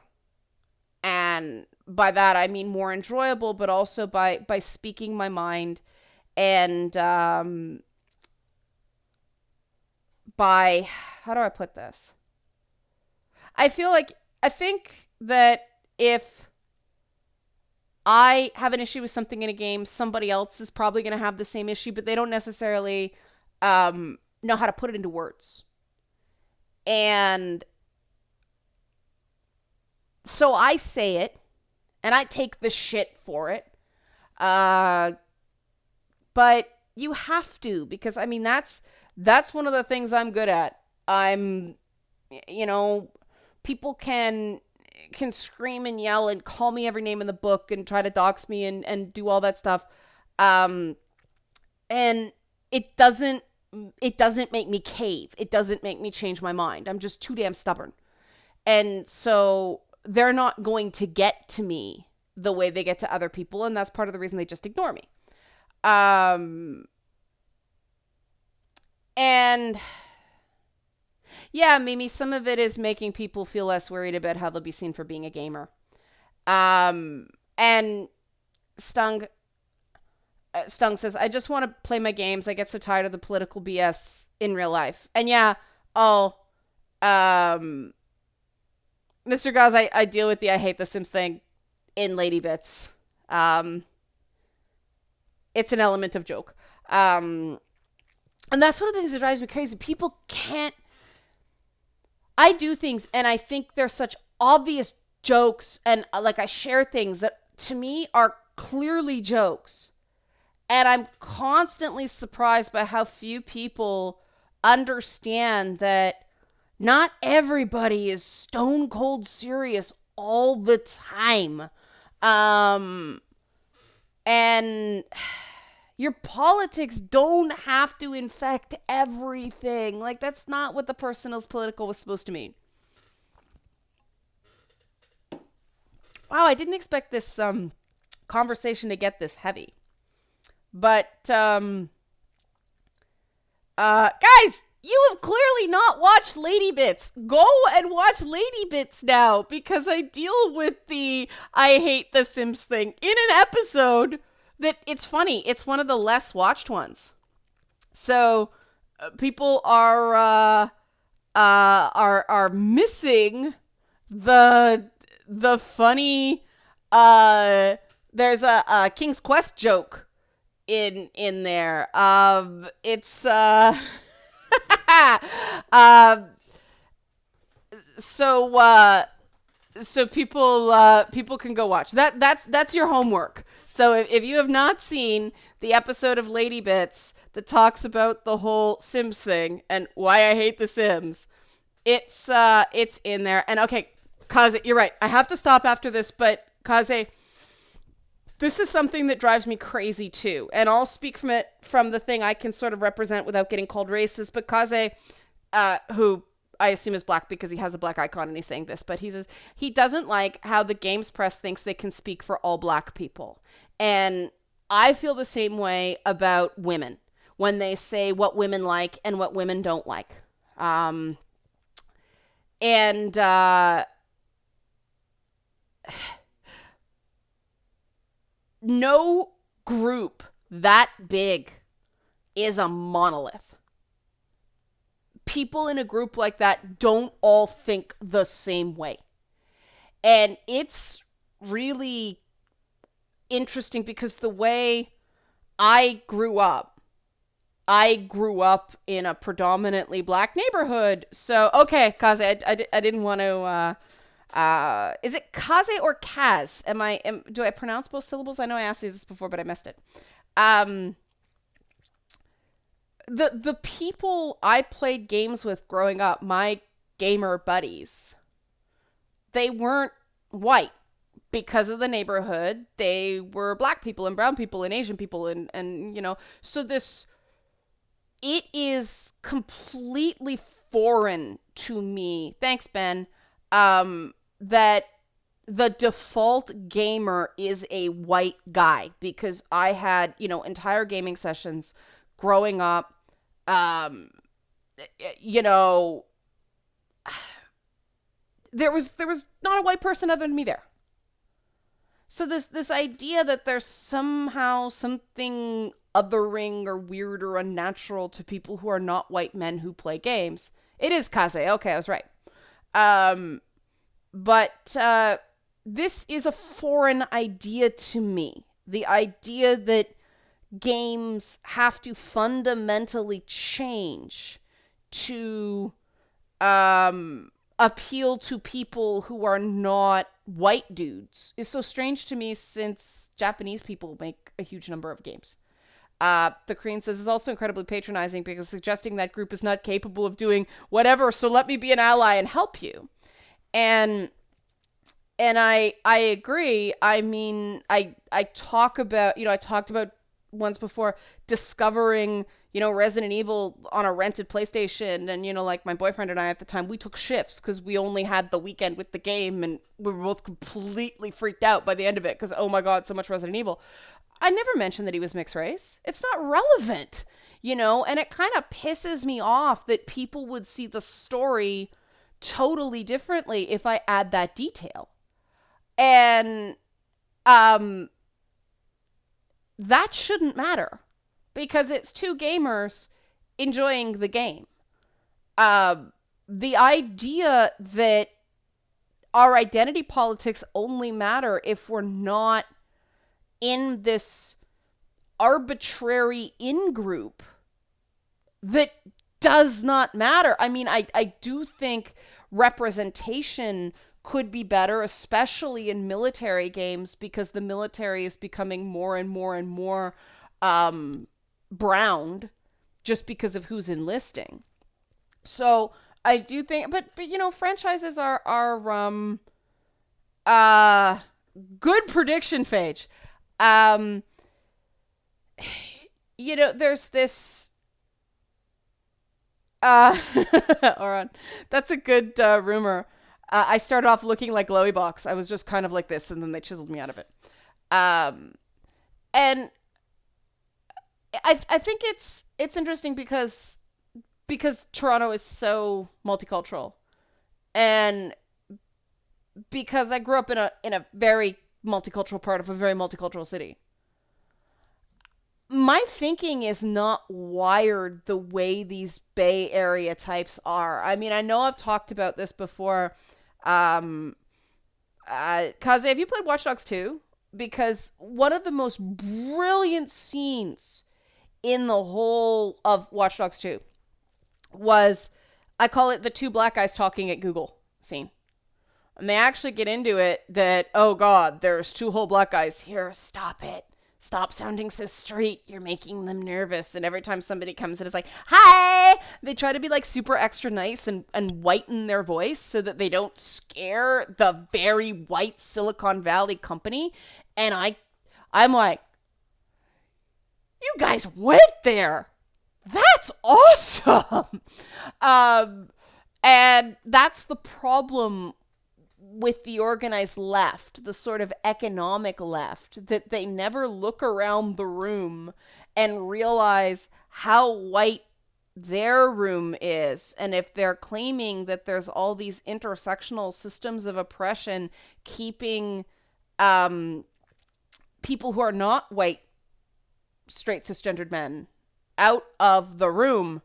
And by that, I mean more enjoyable, but also by speaking my mind and by, how do I put this? I think that if I have an issue with something in a game, somebody else is probably going to have the same issue, but they don't necessarily know how to put it into words. And so I say it, and I take the shit for it. But you have to, because that's one of the things I'm good at. I'm you know, people can scream and yell and call me every name in the book and try to dox me and do all that stuff. Um, and it doesn't make me cave. It doesn't make me change my mind. I'm just too damn stubborn. And so they're not going to get to me the way they get to other people, and that's part of the reason they just ignore me. And yeah, Mimi, some of it is making people feel less worried about how they'll be seen for being a gamer. And Stung Stung says, I just want to play my games. I get so tired of the political BS in real life. And yeah, Mr. Gauze, I deal with the I hate the Sims thing in Lady Bits. It's an element of joke. And that's one of the things that drives me crazy. People can't. I do things and I think they're such obvious jokes, and like I share things that to me are clearly jokes. And I'm constantly surprised by how few people understand that not everybody is stone cold serious all the time. And your politics don't have to infect everything. Like, that's not what the personal's political was supposed to mean. Wow, I didn't expect this conversation to get this heavy. But, guys, you have clearly not watched Lady Bits. Go and watch Lady Bits now, because I deal with the I hate the Sims thing in an episode that, it's funny, it's one of the less watched ones. So people are missing the funny there's a King's Quest joke in there. It's so people can go watch that. That's your homework. So if you have not seen the episode of Lady Bits that talks about the whole Sims thing and why I hate the Sims, it's in there. And okay, Kaze, you're right. I have to stop after this, but Kaze, this is something that drives me crazy too. And I'll speak from the thing I can sort of represent without getting called racist. But Kaze, who I assume is black because he has a black icon and he's saying this, but he says he doesn't like how the games press thinks they can speak for all black people. And I feel the same way about women when they say what women like and what women don't like. No group that big is a monolith. People in a group like that don't all think the same way. And it's really interesting because the way I grew up in a predominantly black neighborhood. So, okay, Kaze, I didn't want to... is it Kaze or Kaz? Do I pronounce both syllables? I know I asked you this before, but I missed it. The people I played games with growing up, my gamer buddies, they weren't white because of the neighborhood. They were black people and brown people and Asian people and you know, so it is completely foreign to me. Thanks, Ben. That the default gamer is a white guy, because I had, entire gaming sessions growing up. There was not a white person other than me there. So this idea that there's somehow something othering or weird or unnatural to people who are not white men who play games. It is Kaze. Okay, I was right. But this is a foreign idea to me. The idea that games have to fundamentally change to appeal to people who are not white dudes is so strange to me, since Japanese people make a huge number of games. The Korean says is also incredibly patronizing because suggesting that group is not capable of doing whatever, so let me be an ally and help you. And I agree. I mean, I talk about, I talked about once before discovering, Resident Evil on a rented PlayStation. And, like my boyfriend and I at the time, we took shifts because we only had the weekend with the game. And we were both completely freaked out by the end of it because, oh my God, so much Resident Evil. I never mentioned that he was mixed race. It's not relevant, and it kind of pisses me off that people would see the story totally differently if I add that detail. And that shouldn't matter because it's two gamers enjoying the game. The idea that our identity politics only matter if we're not in this arbitrary in-group that does not matter. I mean, I do think representation could be better, especially in military games, because the military is becoming more and more and more browned just because of who's enlisting. So I do think, but franchises are good prediction, Phage. There's this. Oran, that's a good rumor. I started off looking like Glowy Box. I was just kind of like this, and then they chiseled me out of it. And I think it's interesting because Toronto is so multicultural, and because I grew up in a very multicultural part of a very multicultural city. My thinking is not wired the way these Bay Area types are. I mean, I know I've talked about this before. Kaze, have you played Watch Dogs 2? Because one of the most brilliant scenes in the whole of Watch Dogs 2 was, I call it the two black guys talking at Google scene. And they actually get into it that, oh God, there's two whole black guys here. Stop it. Stop sounding so straight. You're making them nervous. And every time somebody comes in, it's like, hi! They try to be like super extra nice and whiten their voice so that they don't scare the very white Silicon Valley company. And I'm like, you guys went there. That's awesome. And that's the problem with the organized left, the sort of economic left, that they never look around the room and realize how white their room is. And if they're claiming that there's all these intersectional systems of oppression keeping people who are not white, straight, cisgendered men out of the room,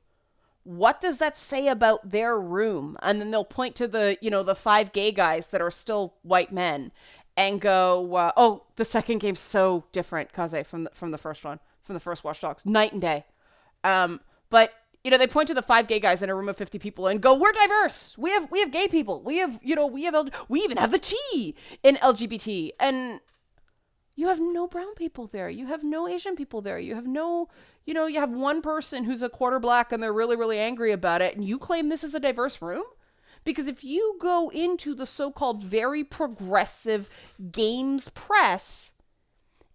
what does that say about their room? And then they'll point to the, the 5 gay guys that are still white men and go, oh, the second game's so different, Kaze, from the first one, from the first Watch Dogs, night and day. But, they point to the 5 gay guys in a room of 50 people and go, we're diverse. We have gay people. We have, we even have the T in LGBT. And you have no brown people there. You have no Asian people there. You have no, you have one person who's a quarter black and they're really, really angry about it. And you claim this is a diverse room? Because if you go into the so-called very progressive games press,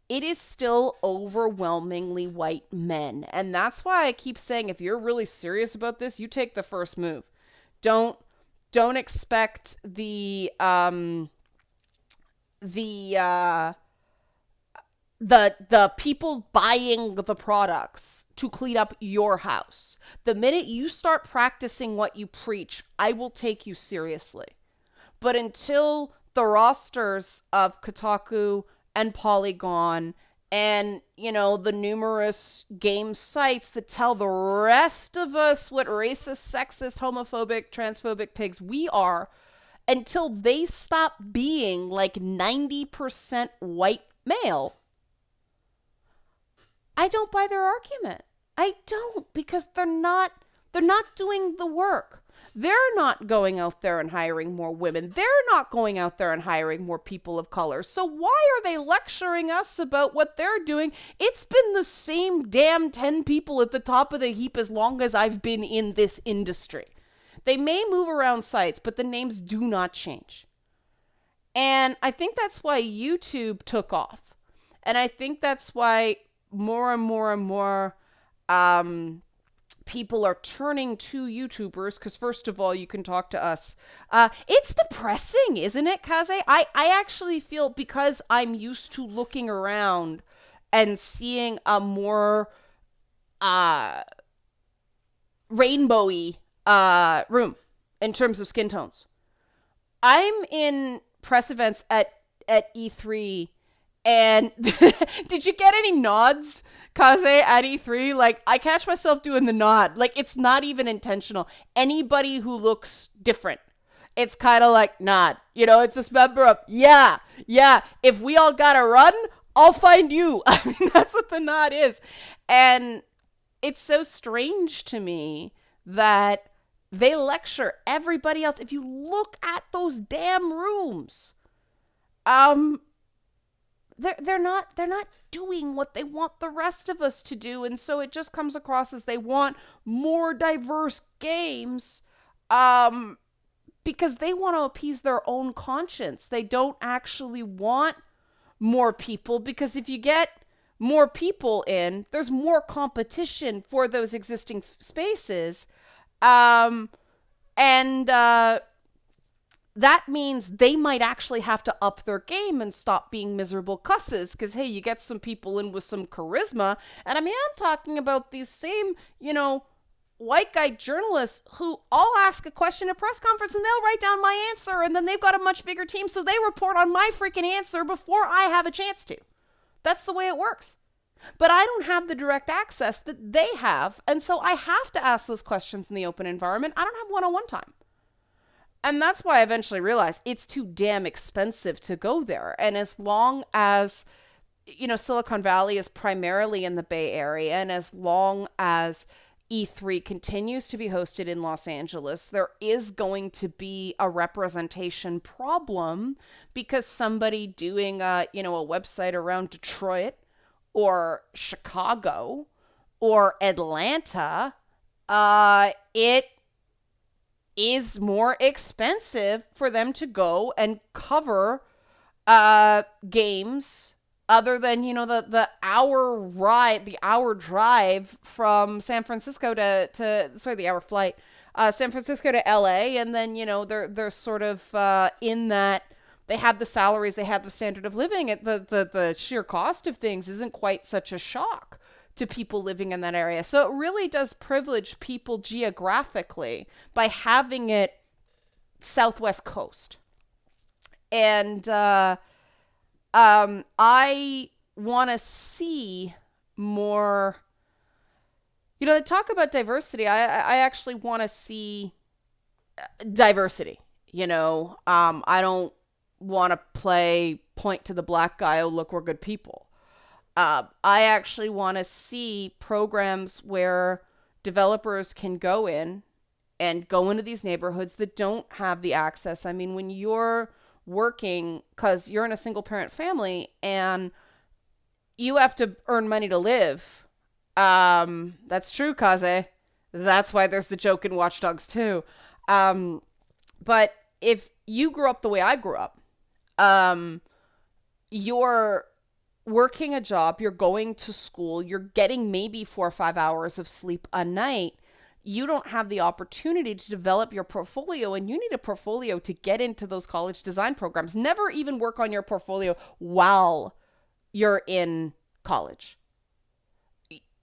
it is still overwhelmingly white men. And that's why I keep saying, if you're really serious about this, you take the first move. Don't expect the people buying the products to clean up your house. The minute you start practicing what you preach, I will take you seriously. But until the rosters of Kotaku and Polygon and, the numerous game sites that tell the rest of us what racist, sexist, homophobic, transphobic pigs we are, until they stop being like 90% white male, I don't buy their argument. I don't, because they're not doing the work. They're not going out there and hiring more women. They're not going out there and hiring more people of color. So why are they lecturing us about what they're doing? It's been the same damn 10 people at the top of the heap as long as I've been in this industry. They may move around sites, but the names do not change. And I think that's why YouTube took off. And I think that's why more and more and more people are turning to YouTubers because, first of all, you can talk to us. It's depressing, isn't it, Kaze? I actually feel, because I'm used to looking around and seeing a more rainbowy room in terms of skin tones. I'm in press events at E3, and did you get any nods, Kaze, at E3? Like, I catch myself doing the nod. Like, it's not even intentional. Anybody who looks different, it's kind of like nod. You know, it's this member of, yeah. If we all gotta run, I'll find you. I mean, that's what the nod is. And it's so strange to me that they lecture everybody else. If you look at those damn rooms, they're not doing what they want the rest of us to do, and so it just comes across as they want more diverse games, because they want to appease their own conscience. They don't actually want more people, because if you get more people in, there's more competition for those existing spaces. That means they might actually have to up their game and stop being miserable cusses, because, hey, you get some people in with some charisma. And I mean, I'm talking about these same, white guy journalists who all ask a question at a press conference and they'll write down my answer, and then they've got a much bigger team, so they report on my freaking answer before I have a chance to. That's the way it works. But I don't have the direct access that they have, and so I have to ask those questions in the open environment. I don't have one-on-one time. And that's why I eventually realized it's too damn expensive to go there. And as long as, Silicon Valley is primarily in the Bay Area, and as long as E3 continues to be hosted in Los Angeles, there is going to be a representation problem, because somebody doing a website around Detroit or Chicago or Atlanta, it is more expensive for them to go and cover games other than, the hour drive from San Francisco the hour flight, San Francisco to LA. And then, they're sort of in that they have the salaries, they have the standard of living. The sheer cost of things isn't quite such a shock to people living in that area. So it really does privilege people geographically by having it Southwest Coast. And I want to see more, they talk about diversity. I actually want to see diversity. I don't want to play point to the black guy, oh, look, we're good people. I actually want to see programs where developers can go into these neighborhoods that don't have the access. I mean, when you're working, because you're in a single parent family and you have to earn money to live. That's true, Kaze. That's why there's the joke in Watch Dogs 2. But if you grew up the way I grew up, you're working a job, you're going to school, you're getting maybe 4 or 5 hours of sleep a night. You don't have the opportunity to develop your portfolio, and you need a portfolio to get into those college design programs. Never even work on your portfolio while you're in college.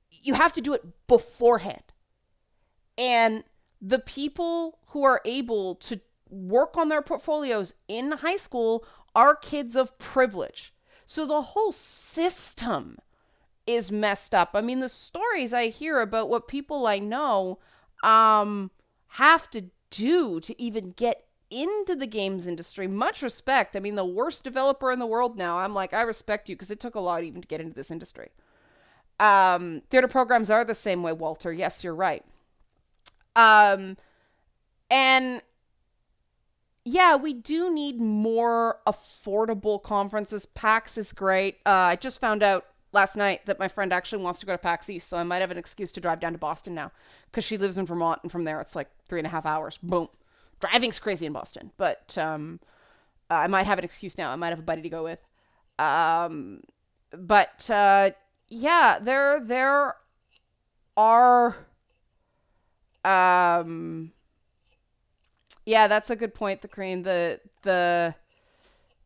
You have to do it beforehand. And the people who are able to work on their portfolios in high school are kids of privilege. So the whole system is messed up. I mean, the stories I hear about what people I know have to do to even get into the games industry, much respect. I mean, the worst developer in the world now, I'm like, I respect you, because it took a lot even to get into this industry. Theater programs are the same way, Walter. Yes, you're right. And yeah, we do need more affordable conferences. PAX is great. I just found out last night that my friend actually wants to go to PAX East, so I might have an excuse to drive down to Boston now because she lives in Vermont, and from there it's like 3.5 hours. Boom. Driving's crazy in Boston, but I might have an excuse now. I might have a buddy to go with. Um, but yeah, there are um yeah, that's a good point, the Korean. The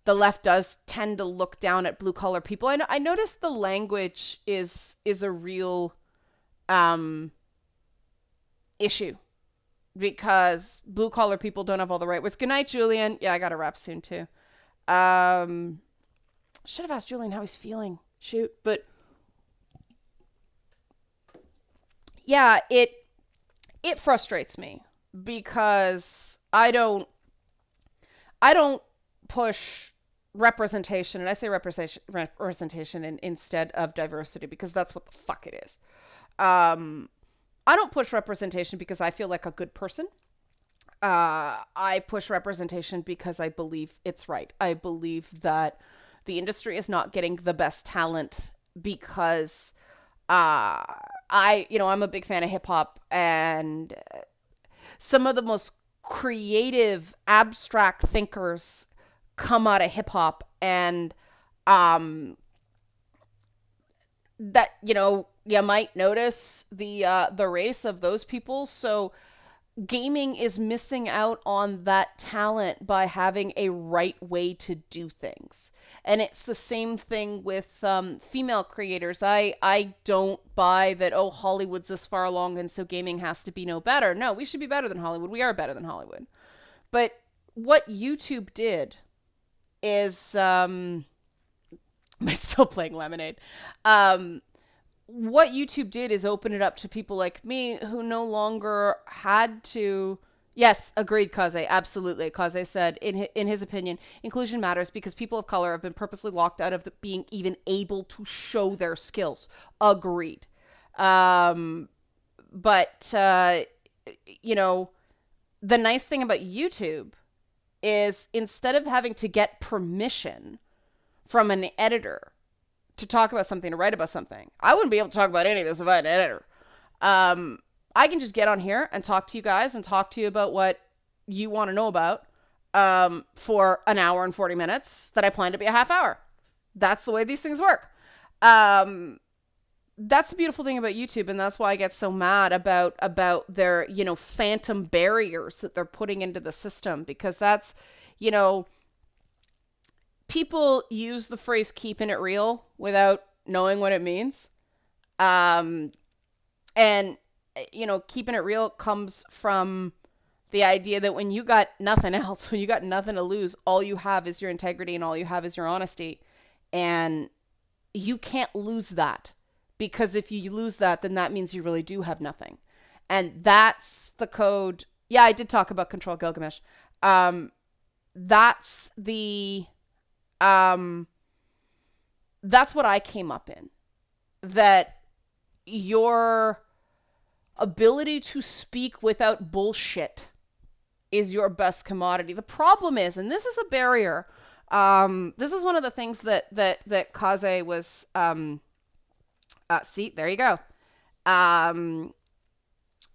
left does tend to look down at blue collar people. I noticed the language is a real um issue because blue collar people don't have all the right words. Good night, Julian. Yeah, I got to wrap soon too. Um, should have asked Julian how he's feeling. Shoot, but yeah, it frustrates me because I don't push representation, and I say representation instead of diversity because that's what the fuck it is. Um, I don't push representation because I feel like a good person. I push representation because I believe it's right. I believe that the industry is not getting the best talent because uh, I'm a big fan of hip hop, and some of the most creative, abstract thinkers come out of hip hop, and um, that you might notice the race of those people. So gaming is missing out on that talent by having a right way to do things. And it's the same thing with female creators. I don't buy that, oh, Hollywood's this far along and so gaming has to be no better. No, we should be better than Hollywood. We are better than Hollywood. But what YouTube did is, I'm still playing Lemonade. What YouTube did is open it up to people like me who no longer had to. Yes, agreed, Kaze. Absolutely. Kaze said, in his opinion, inclusion matters because people of color have been purposely locked out of being even able to show their skills. Agreed. But, you know, the nice thing about YouTube is instead of having to get permission from an editor to talk about something, to write about something, I wouldn't be able to talk about any of this if I had an editor. I can just get on here and talk to you guys and talk to you about what you want to know about for an hour and 40 minutes that I plan to be a half hour. That's the way these things work. That's the beautiful thing about YouTube, and that's why I get so mad about their, phantom barriers that they're putting into the system, because that's, people use the phrase keeping it real without knowing what it means. And, keeping it real comes from the idea that when you got nothing else, when you got nothing to lose, all you have is your integrity and all you have is your honesty. And you can't lose that, because if you lose that, then that means you really do have nothing. And that's the code. Yeah, I did talk about Control Gilgamesh. That's the that's what I came up in. That your ability to speak without bullshit is your best commodity. The problem is, and this is a barrier, this is one of the things that Kaze was, see, there you go.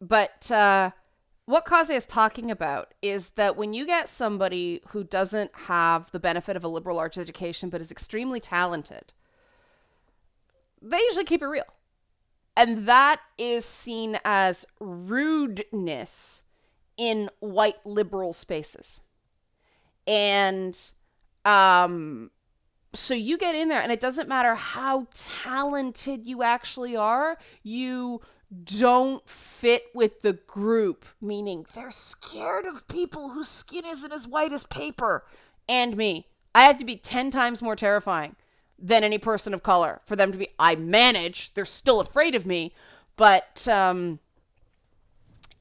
But what Kaze is talking about is that when you get somebody who doesn't have the benefit of a liberal arts education but is extremely talented, they usually keep it real. And that is seen as rudeness in white liberal spaces. And so you get in there, and it doesn't matter how talented you actually are, you don't fit with the group, meaning they're scared of people whose skin isn't as white as paper. And me. I have to be 10 times more terrifying than any person of color for them to be. I manage. They're still afraid of me. But,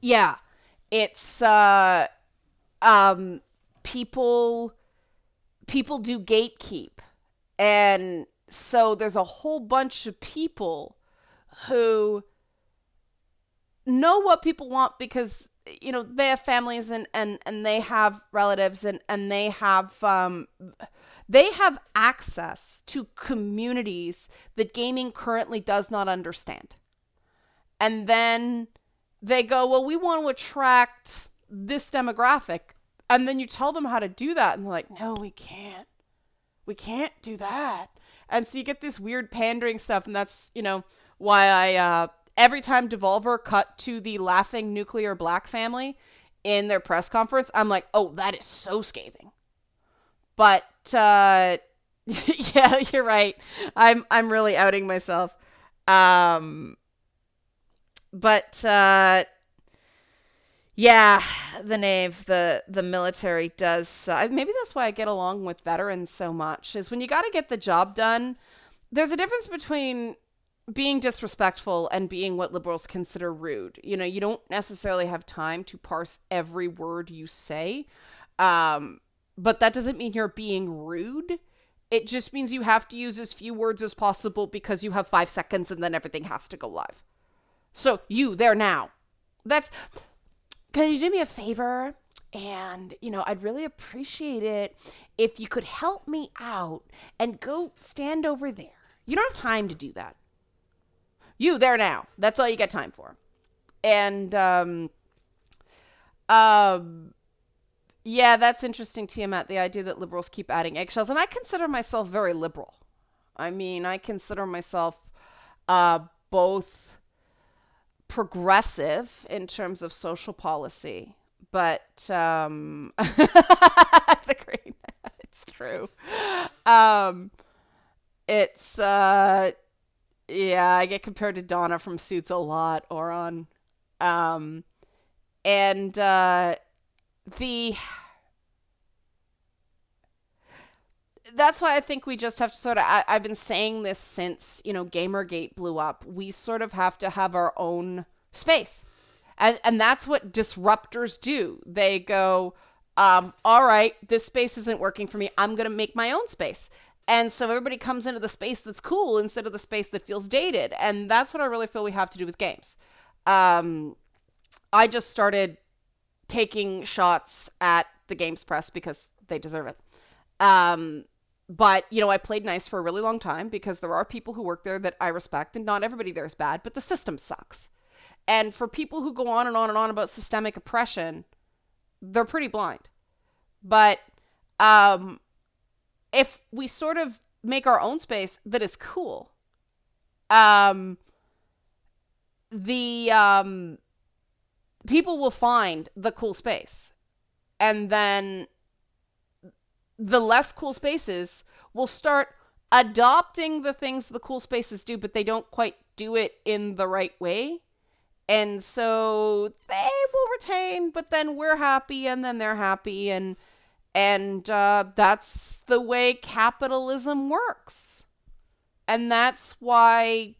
yeah, it's, people do gatekeep. And so there's a whole bunch of people who know what people want because they have families and they have relatives and they have access to communities that gaming currently does not understand. And then they go, well, we want to attract this demographic. And then you tell them how to do that. And they're like, no, we can't. We can't do that. And so you get this weird pandering stuff. And that's, why every time Devolver cut to the laughing nuclear black family in their press conference, I'm like, oh, that is so scathing. But, yeah, you're right. I'm really outing myself. But yeah, the Nave, the military does. Maybe that's why I get along with veterans so much. Is when you got to get the job done. There's a difference between being disrespectful and being what liberals consider rude. You don't necessarily have time to parse every word you say, but that doesn't mean you're being rude. It just means you have to use as few words as possible because you have 5 seconds and then everything has to go live. So you there now. Can you do me a favor? And, I'd really appreciate it if you could help me out and go stand over there. You don't have time to do that. You there now. That's all you got time for. And, yeah, that's interesting, Tiamat, the idea that liberals keep adding eggshells. And I consider myself very liberal. I mean, I consider myself, both progressive in terms of social policy, but the green, it's true. It's yeah, I get compared to Donna from Suits a lot, Oron. And the that's why I think we just have to sort of, I've been saying this since, Gamergate blew up. We sort of have to have our own space. And that's what disruptors do. They go, all right, this space isn't working for me. I'm going to make my own space. And so everybody comes into the space that's cool instead of the space that feels dated. And that's what I really feel we have to do with games. I just started taking shots at the games press because they deserve it. But, I played nice for a really long time because there are people who work there that I respect, and not everybody there is bad, but the system sucks. And for people who go on and on and on about systemic oppression, they're pretty blind. But if we sort of make our own space that is cool, the people will find the cool space. And then the less cool spaces will start adopting the things the cool spaces do, but they don't quite do it in the right way. And so they will retain, but then we're happy and then they're happy. And that's the way capitalism works. And that's why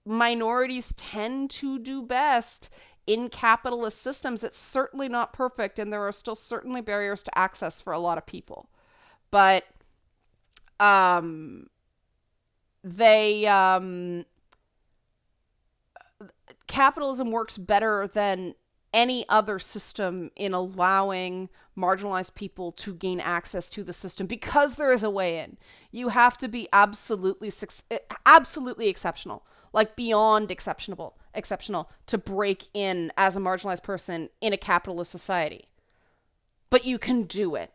minorities tend to do best in capitalist systems. It's certainly not perfect, and there are still certainly barriers to access for a lot of people. But capitalism works better than any other system in allowing marginalized people to gain access to the system because there is a way in. You have to be absolutely exceptional, like beyond exceptional to break in as a marginalized person in a capitalist society. But you can do it.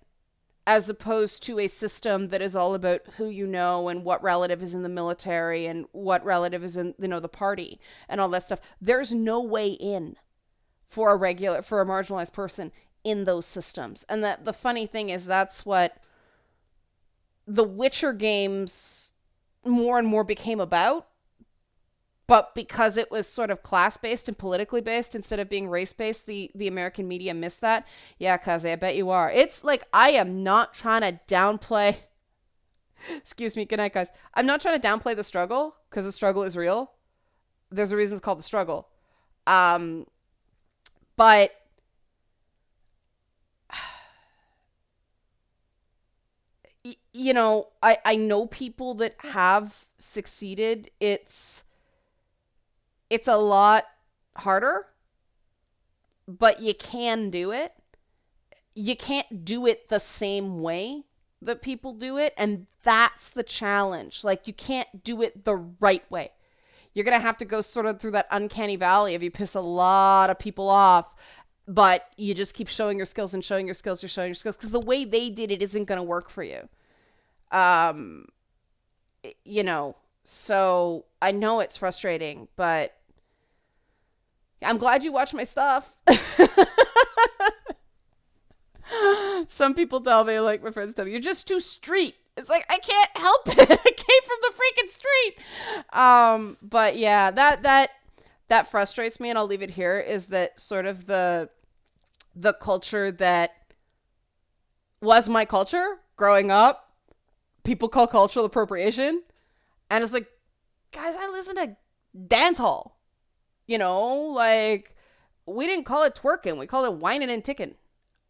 As opposed to a system that is all about who you know and what relative is in the military and what relative is in, the party and all that stuff. There's no way in for a marginalized person in those systems. And that the funny thing is that's what the Witcher games more and more became about. But because it was sort of class-based and politically based instead of being race-based, the American media missed that. Yeah, Kaze, I bet you are. It's like, I am not trying to downplay... Excuse me, good night, guys. I'm not trying to downplay the struggle, because the struggle is real. There's a reason it's called the struggle. But... I know people that have succeeded. It's a lot harder but you can do it. You can't do it the same way that people do it, and that's the challenge. Like, you can't do it the right way. You're going to have to go sort of through that uncanny valley if you piss a lot of people off, but you just keep showing your skills and showing your skills, you're showing your skills, because the way they did it isn't going to work for you. You know, so I know it's frustrating, but I'm glad you watch my stuff. Some people tell me, like my friends tell me, you're just too street. It's like, I can't help it. I came from the freaking street. But yeah, that frustrates me, and I'll leave it here, is that sort of the culture that was my culture growing up, people call cultural appropriation. And it's like, guys, I listen to dance hall. You know, like, we didn't call it twerking. We called it whining and ticking.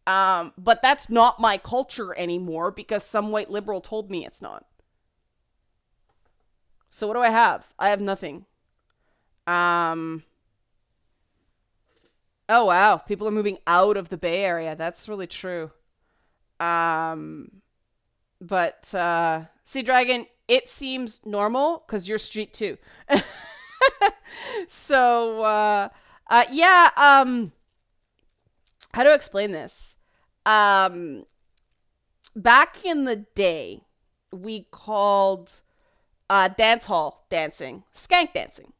But that's not my culture anymore because some white liberal told me it's not. So what do I have? I have nothing. Oh wow, people are moving out of the Bay Area. That's really true. But see, Dragon, it seems normal because you're street too. So yeah. How to explain this? Back in the day, we called dance hall dancing skank dancing.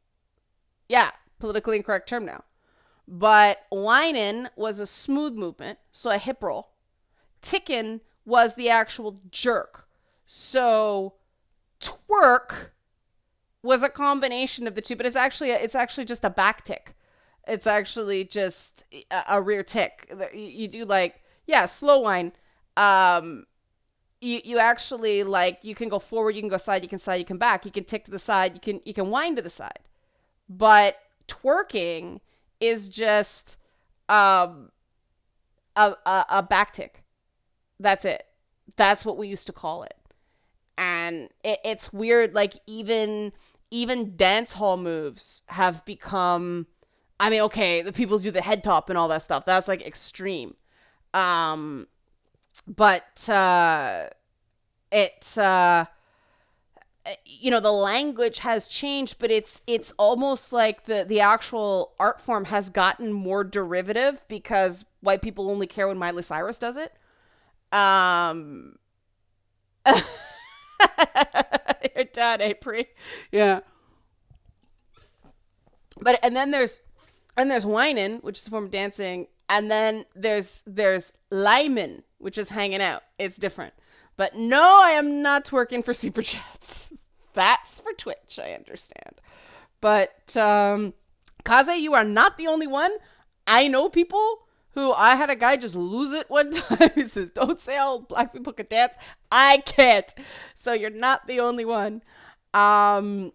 Yeah, politically incorrect term now. But whinin' was a smooth movement, so a hip roll. Tickin' was the actual jerk. So twerk was a combination of the two, but it's actually just a back tick. It's actually just a rear tick. You do like, yeah, slow whine. You actually, like, you can go forward, you can go side, you can back, you can tick to the side, you can whine to the side. But twerking is just a back tick. That's it. That's what we used to call it. And it's weird, like, even dance hall moves have become, I mean, okay, the people do the head top and all that stuff. That's like extreme. But it's you know, the language has changed, but it's almost like the actual art form has gotten more derivative because white people only care when Miley Cyrus does it. Your dad, April. Yeah. But and then there's whining, which is a form of dancing, and then there's lyman, which is hanging out. It's different. But no, I am not twerking for super chats. That's for Twitch, I understand. But Kaze, you are not the only one. I know people who, I had a guy just lose it one time. He says, "Don't say all black people can dance." I can't. So you're not the only one. But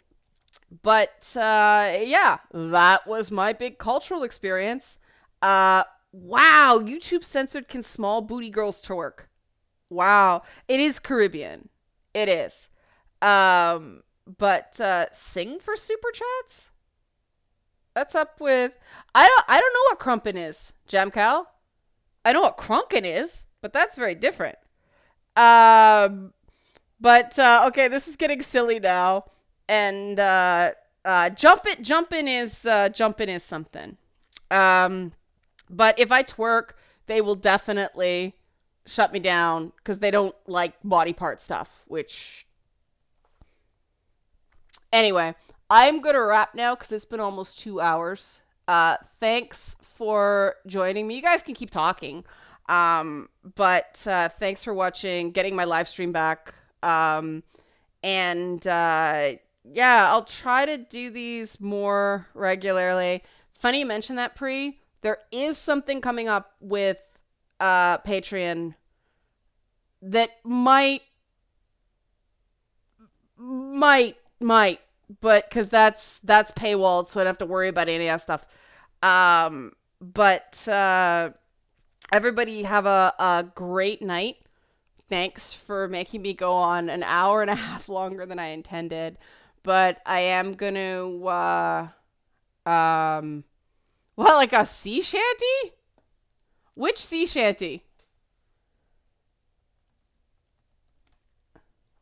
yeah, that was my big cultural experience. Wow, YouTube censored "Can small booty girls twerk?" Wow, it is Caribbean. It is. But sing for super chats? That's up with, I don't know what crumpin' is, Jamcal. I know what crunkin' is, but that's very different. But okay, this is getting silly now. And jumpin' is something. But if I twerk, they will definitely shut me down because they don't like body part stuff, which, anyway, I'm gonna wrap now because it's been almost 2 hours. Thanks for joining me. You guys can keep talking, but thanks for watching, getting my live stream back, and yeah, I'll try to do these more regularly. Funny you mentioned that, Pri. There is something coming up with Patreon that might, but because that's paywalled, so I don't have to worry about any of that stuff. But everybody have a great night. Thanks for making me go on an hour and a half longer than I intended. But I am going to, What, like a sea shanty? Which sea shanty?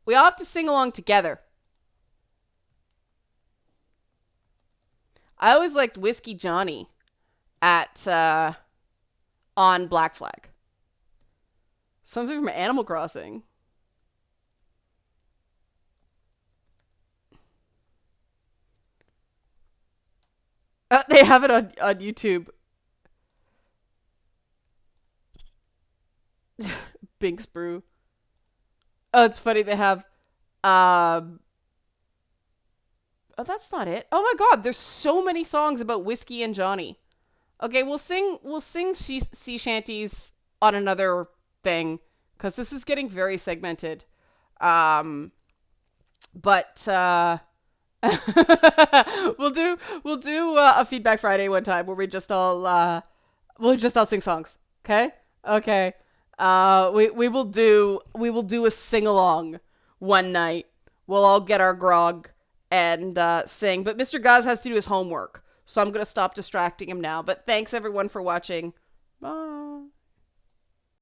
We all have to sing along together. I always liked Whiskey Johnny at on Black Flag. Something from Animal Crossing. They have it on YouTube. Binks Brew. Oh, it's funny they have oh, that's not it. Oh my god, there's so many songs about Whiskey and Johnny. Okay, we'll sing sea shanties on another thing cuz this is getting very segmented. Um but we'll do a feedback Friday one time where we'll just all sing songs. Okay? Okay. We will do a sing along one night. We'll all get our grog and sing. But Mr. Gaz has to do his homework, so I'm gonna stop distracting him now. But thanks everyone for watching. Bye.